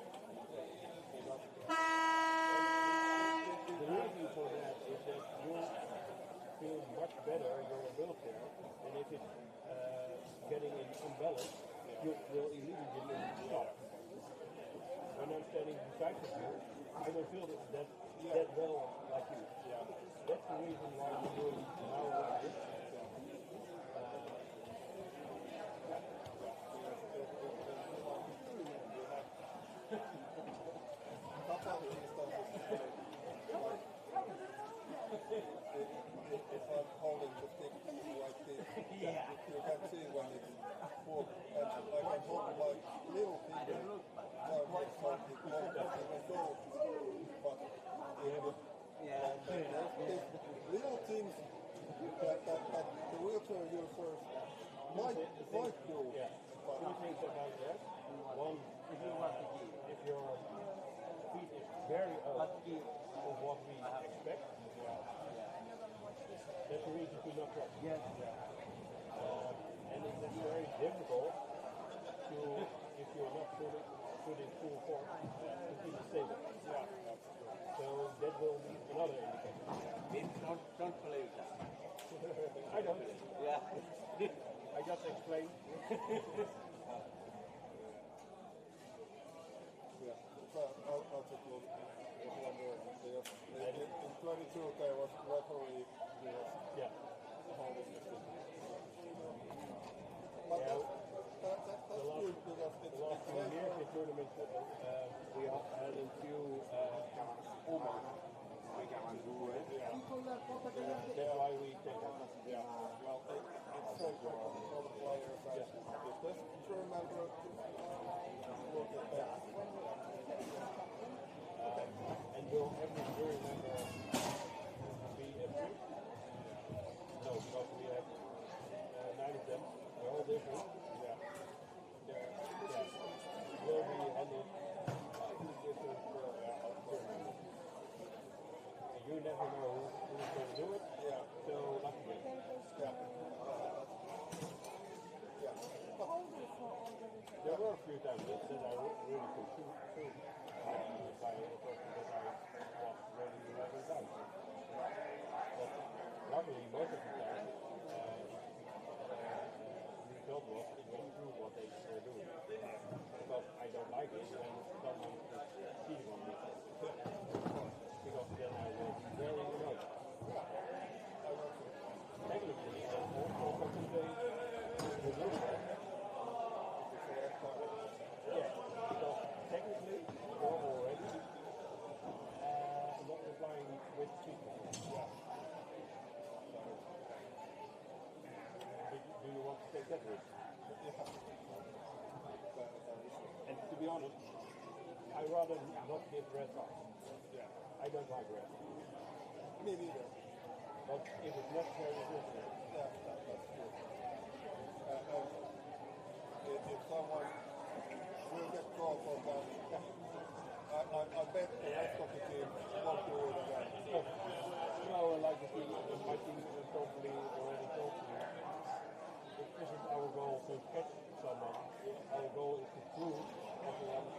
The reason for that is that you feel much better, you're in a wheelchair, and if it's getting in imbalance, you will immediately stop. When I'm standing beside you, I don't feel that well like you. That's the reason why we're doing now like this. If I'm holding the stick like this, you can see when it's full. And I can hold my little finger while it's holding it, but things about that. One, if your feet is very out of what we expect, that's a reason to not try. Yes. And it's very difficult to, if you're not putting full force, to keep it stable. So that will be another indicator. Maybe don't believe that. I don't. Yeah. I just explained. Yeah, I'll take a look. I was wondering, in 22 there was referee who was Yeah. holding the thing. But that's good because The last few years in tournaments, we have had a few That's why we take it. Yeah, well, it's so good for the players. Just to remember to look at that. And will every jury member be free? No, because we have 9 of them. They're all different. Yeah. Will be handled by 2 different jury members. And you never know who's going to do it. Yeah. So lucky them. Yeah. Yeah. There were a few times that I really could shoot by a person that I was ready to have it done. But luckily, most of the time, the result was it was true what they were doing. Because I don't like it when someone is cheating on me. Because then I will be very annoyed. Technically, I also can say the rule. Yeah, because technically you're already not complying with people. Yeah. Do you want to take that risk? Yeah. And to be honest, I rather not give red cards. Yeah. I don't like red. Me neither. But if it's necessary, it's necessary. Yeah, that's true. If someone will get called for that, I bet the rest of the team won't do it again. No, like the team, my team totally already told me, it isn't our goal to catch someone. Our goal is to prove everyone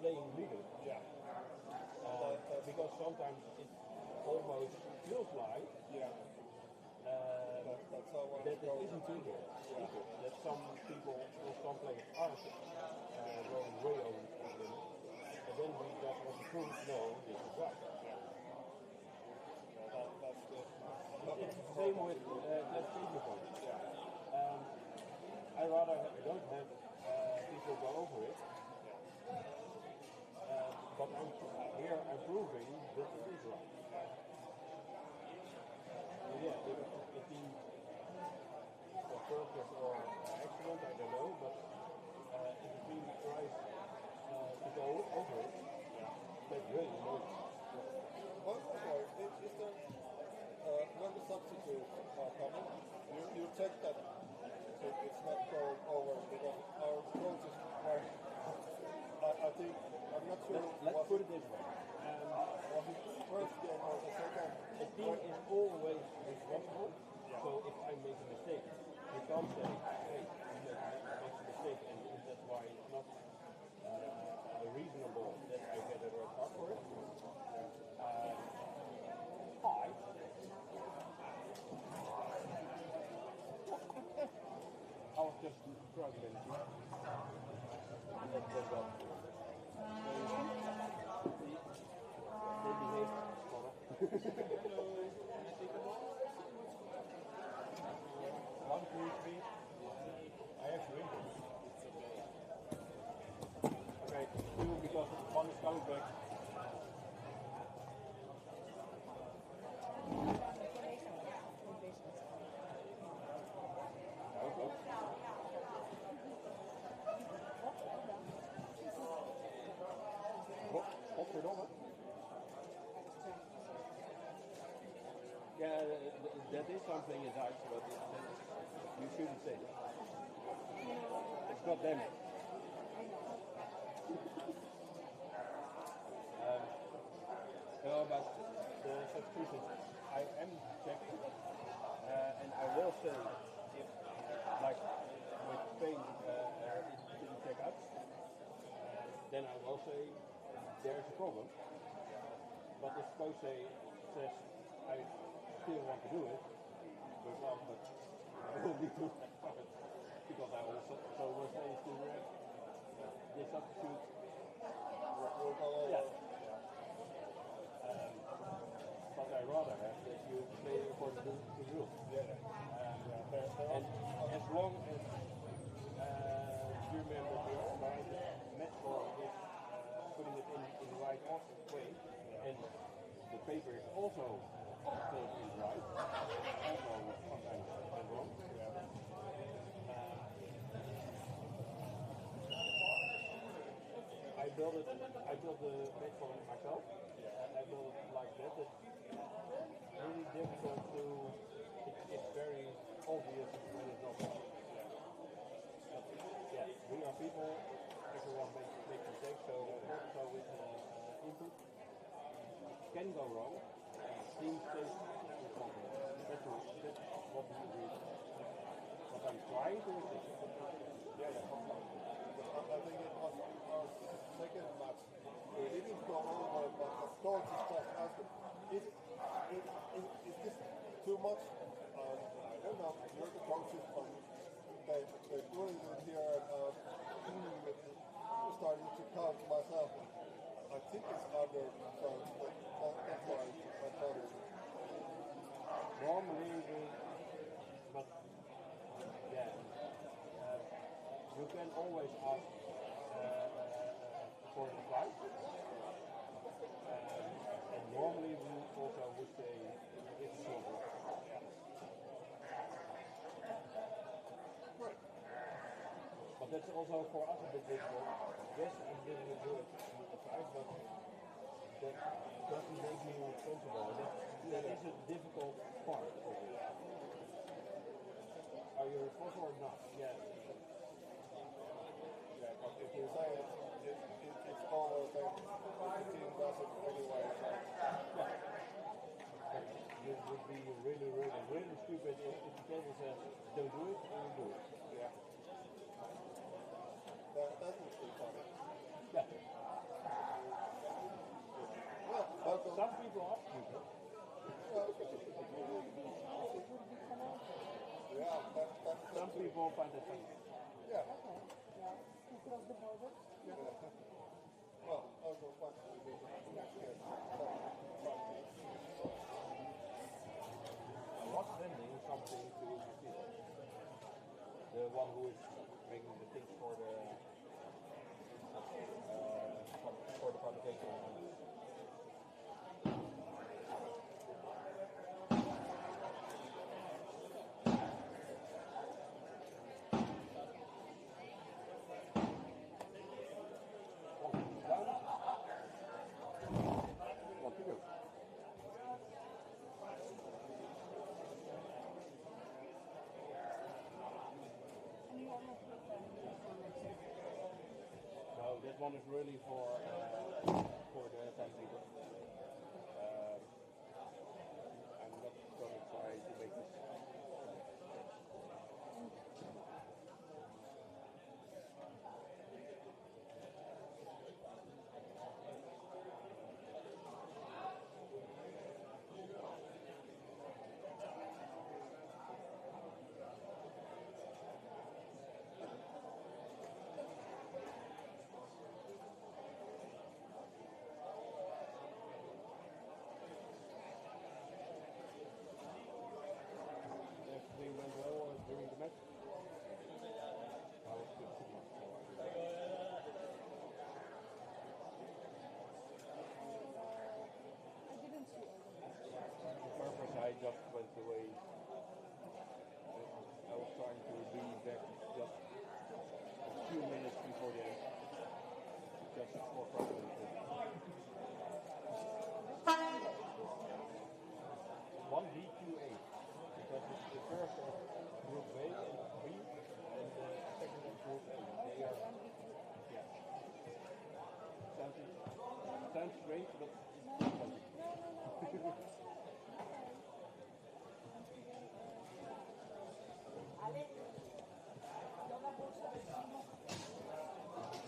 playing legally. Yeah. Because sometimes it almost feels like That's how that it isn't legal. That some people or some players are going way over the limit. And then we just want to prove, no, this is right. That's the Same with classification points. I rather don't have people go over it. But I'm proving that it is right. Yeah, if the purpose or accident, I don't know, but if the team tries to go over it, that's really annoying. Is there, when the substitutes are coming, you check that it's not going over because our coaches are, I think, I'm not sure. Let's put it this way. Was it the first game or the second? A team is always responsible, so if I make a mistake, you can't say, hey, you make a mistake, and that's why it's not reasonable that I get a red card for it. I was just struggling. Let's go. They behave. One, two, three. I have to win. Okay, two because one is coming back. Godverdomme. Yeah, that is something in Dutch, but you shouldn't say that. It's not them. No, but the substitution, I am checking, and I will say, if, like with Spain, it didn't check out, then I will say there's a problem. But if coach says, I still want to do it, but I will be too excited because I also will say to the substitute. Yeah. But I rather have that you play according to the rules. And as long as you remember the match ball is putting it in the right way, and the paper is also still in the right, also sometimes wrong. I built the match ball myself. I built it like that. It's really difficult to. It's very obvious when it's not done. But yeah, we are people. Everyone makes mistakes, so with input can go wrong. Teams take responsibility. That's what we agree. What I'm trying to resist. I think it was our second match. We didn't go over, but the coach just asked him, is this too much? I don't know, you're the coaches, but they're doing it here, and starting to count myself. I think it's under, so that's why I thought it. Normally, but yeah. You can always ask for advice, and normally we also would say it's short. But that's also for us a bit difficult. Yes, I'm giving you good advice, but that doesn't make me responsible. That is a difficult part of it. Are you responsible or not? Yeah. Yeah, but if you say it's always the team does it anyway. It would be really stupid if the captain says don't do it and you do it. Yeah. That would be funny. Yeah. Well, But some people are stupid. Yeah, that's Some people find it funny. Yeah. Across the border. Well, also fun. What's sending something to people? The one who is bringing the things for the publication. What to do? No, this one is really for the 10 people. I'm not going to try to make this. Everything went well during the match. I was still too much. I didn't see all On purpose, I just went away. I was trying to be back just a few minutes before the end. Just for preparation. 1D28. Because it's the first of group A and B, and the second strange, but it's No, something. no, I don't.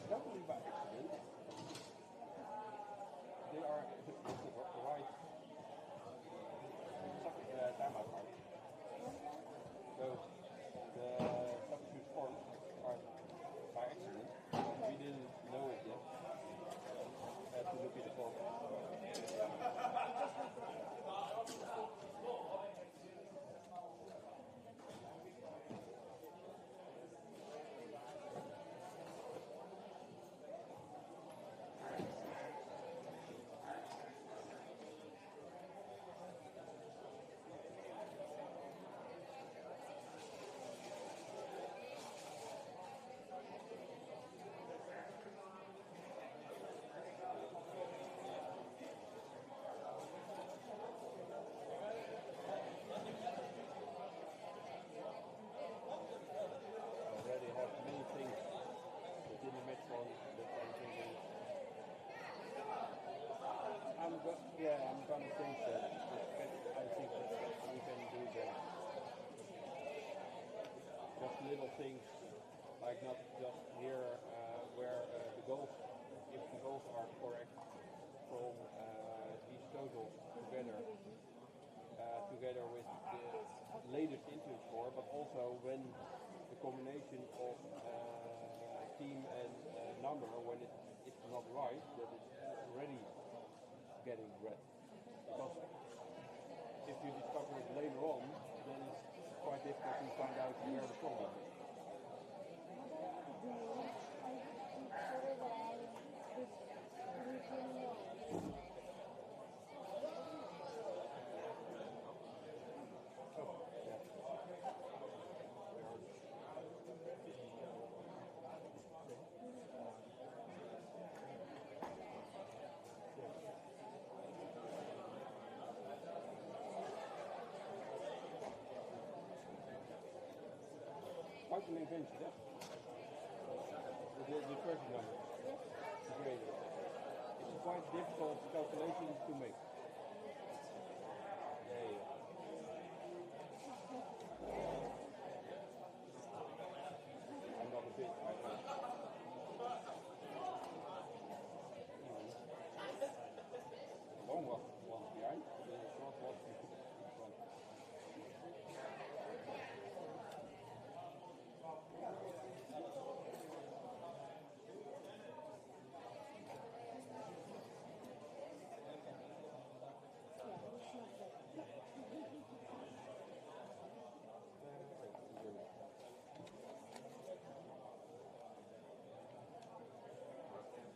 Definitely by accident. They are right timeout card. So the substitute forms are by accident. We didn't know it yet. Had to look at the form. Already have many things within the match on that I'm thinking. I'm gonna think that I think that we can do that. Just little things like not just here where the goals, if the goals are correct from these totals together with the latest input score, but also when the combination of team and number, when it's not right, that it's already getting red. Because if you discover it later on, then it's quite difficult to find out where the problem is. Quite an invention, yeah? The first number, the grader. It's a quite difficult calculation to make. Yeah. I'm not a bit, I know. The long was behind, the short was in front.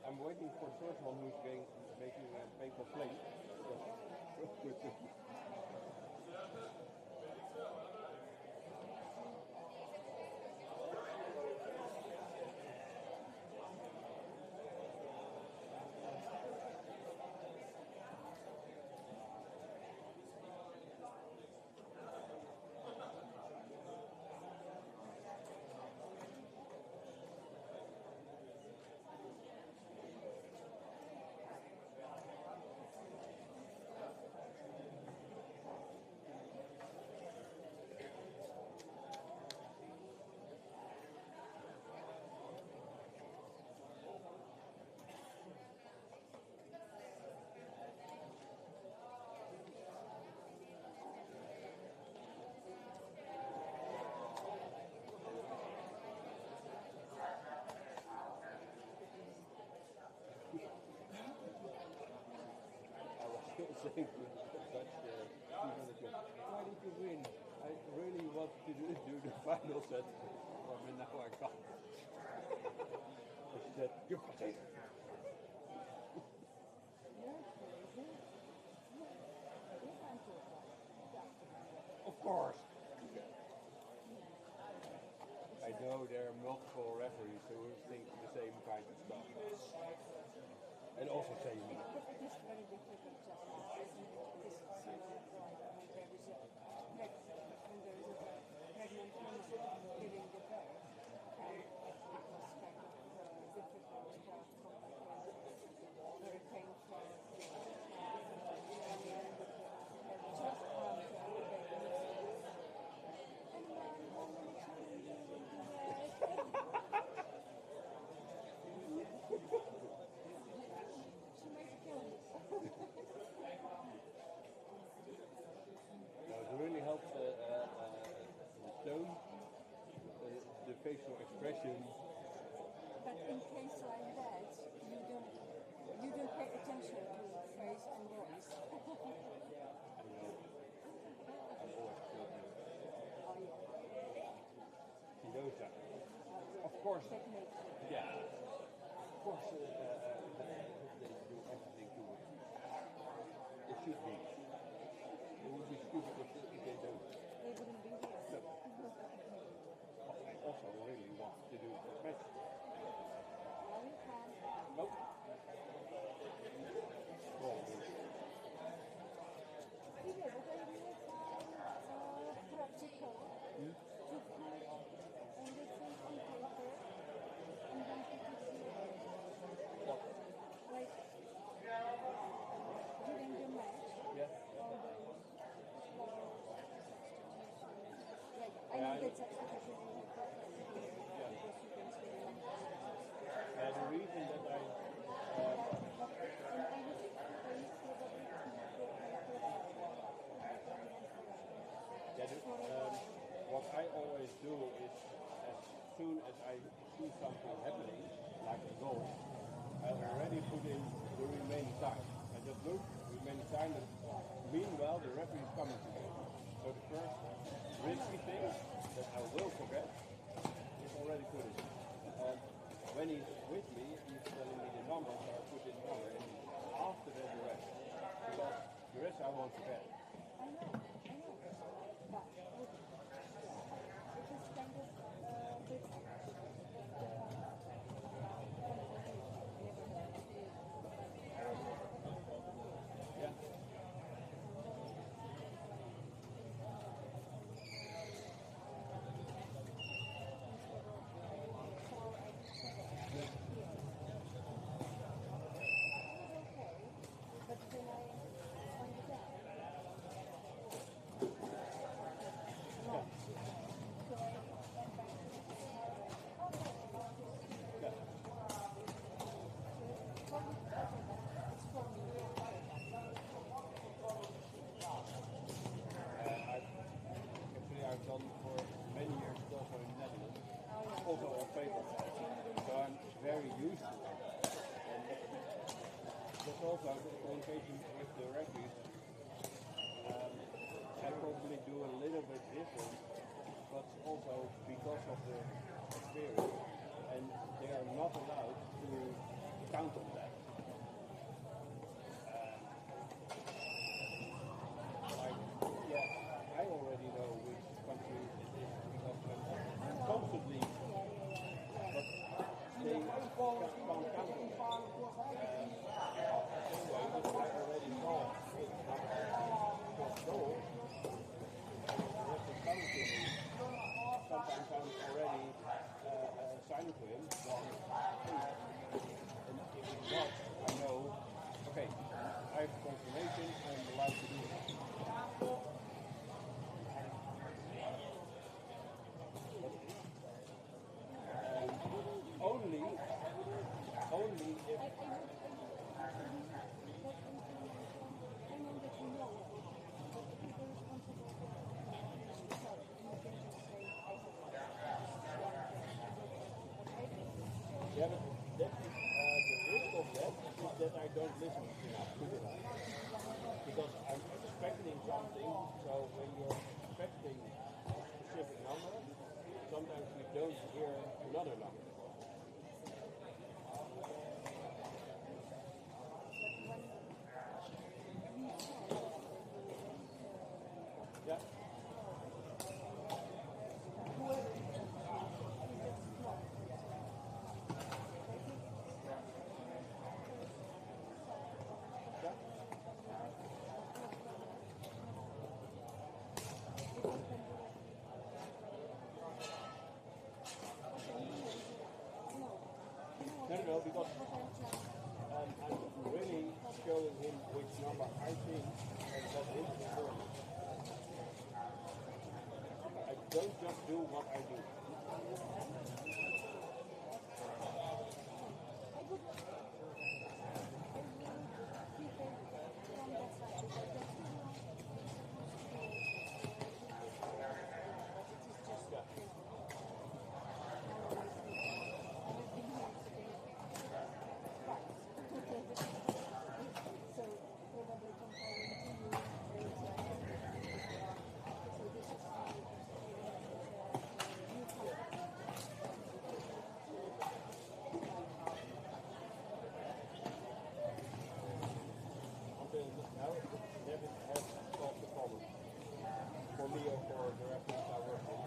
I'm waiting for the first one who's making a paper plane. Saying to Dutch manager, why did you win? I really want to do the final set. But now I can't. She said, you're fine. Of course. I know there are multiple referees who think the same kind of stuff. And also say me. It is very difficult just this when there is a pregnant woman giving the birth, and it was kind of difficult, complicated, very painful. facial expression. But in case like that, you don't pay attention to face and voice. I know. I'm always joking. Oh yeah. He knows that. Of course. Technique. Yeah. Of course, they do everything to it. It should be. It would be stupid if they don't. They wouldn't be here. No. I also really want to do it for match. Well, you can. Nope. Probably. Peter, but I really find practical to put everything on paper and then put it here. Like during the match, Yeah. all those scores, substitutions. Like I know that substitution is important because you can see The reason that I what I always do is as soon as I see something happening, like a goal, I already put in the remaining time. I just look, remaining time, and meanwhile the referee is coming to me. So the first risky thing that I will forget is already put in. When he's with me, he's telling me the number, so I put in the number, and after that the rest. Because the rest I won't forget. I know, but it is kind of bit Yeah. but then I find it out. No. So I went back to the it's for me. I've done for many years also in the Netherlands, also on paper. So I'm very used to it. And that's also the communication with the referees. I probably do a little bit different, but also because of the experience. And they are not allowed to count on that. I already know which country it is because I'm constantly, but they can't count on that. Anyway, but I already know because goal, that's the country. Sometimes I'm already signing to him, and if it's not, I know, okay, I have confirmation, I'm allowed to do it. Only if I know that you know that, but the people responsible for you can just say, I yeah, but the risk of that is that I don't listen enough to it. Because I'm expecting something, so when you're expecting a specific number, sometimes we don't hear another number. Yeah. No, because I'm really showing him which number I think and that is important. I don't just do what I do. their efforts are working.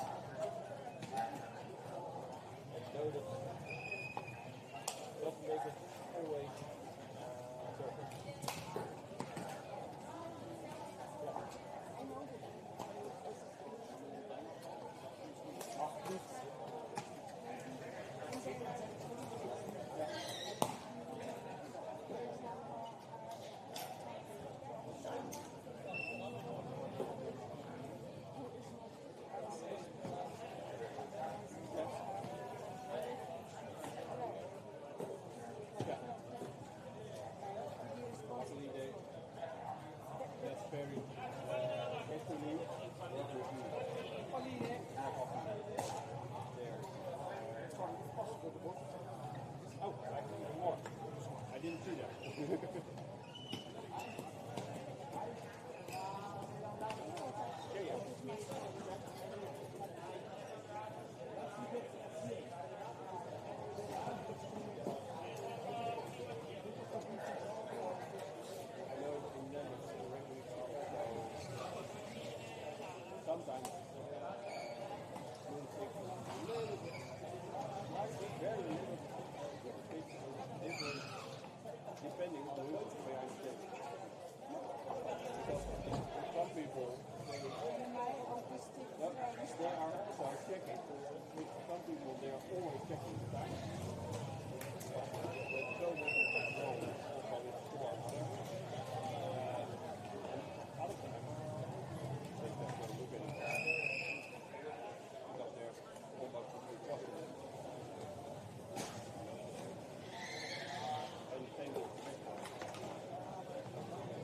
And though that doesn't make it always perfect. Luckily, that's very carefully work with you. More often there. Oh, actually even more. I didn't see that. I know in Netherlands the referees are also sometimes doing things a little bit, very little different depending on who's behind the stage. Because some people they are also checking. Some people they are always checking the time. But so much is that wrong also with score or whatever. Other times they just don't look at it because they're almost completely trusted. And the same with the next one.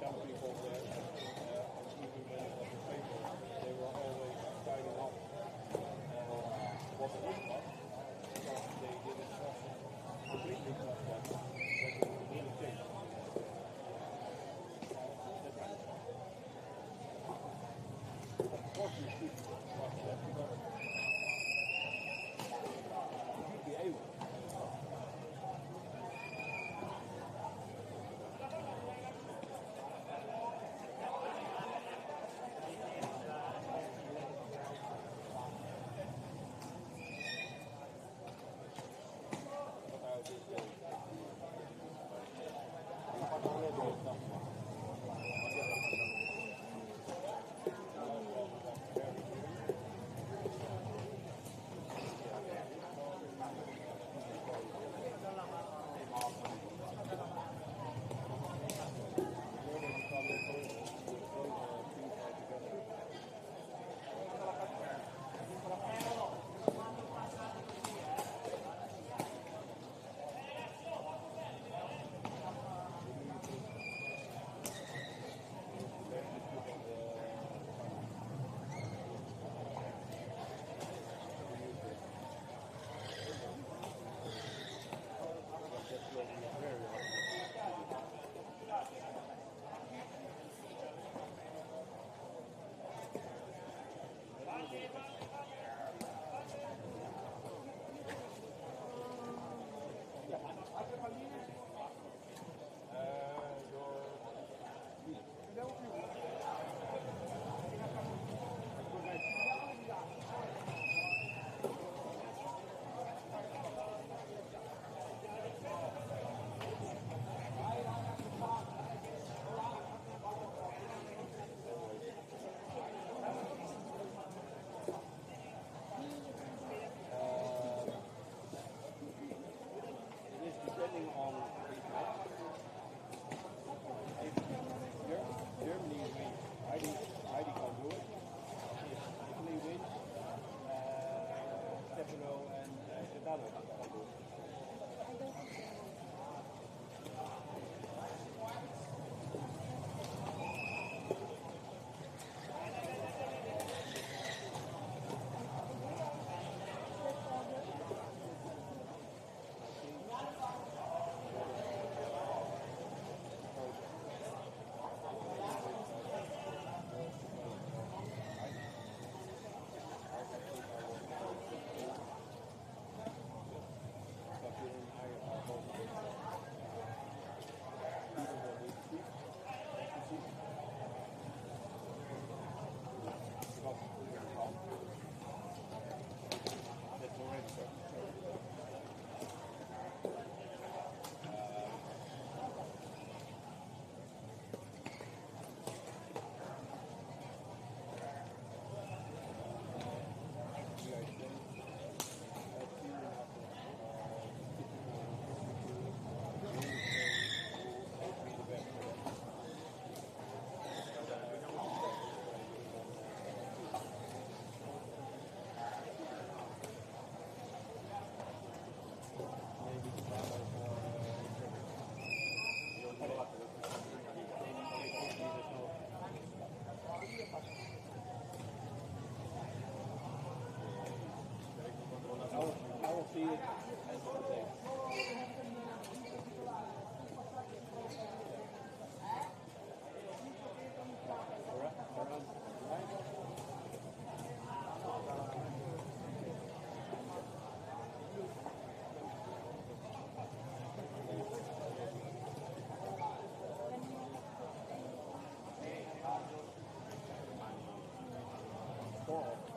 Some people there, even when it was a paper, they were always signing off what the win was because they 4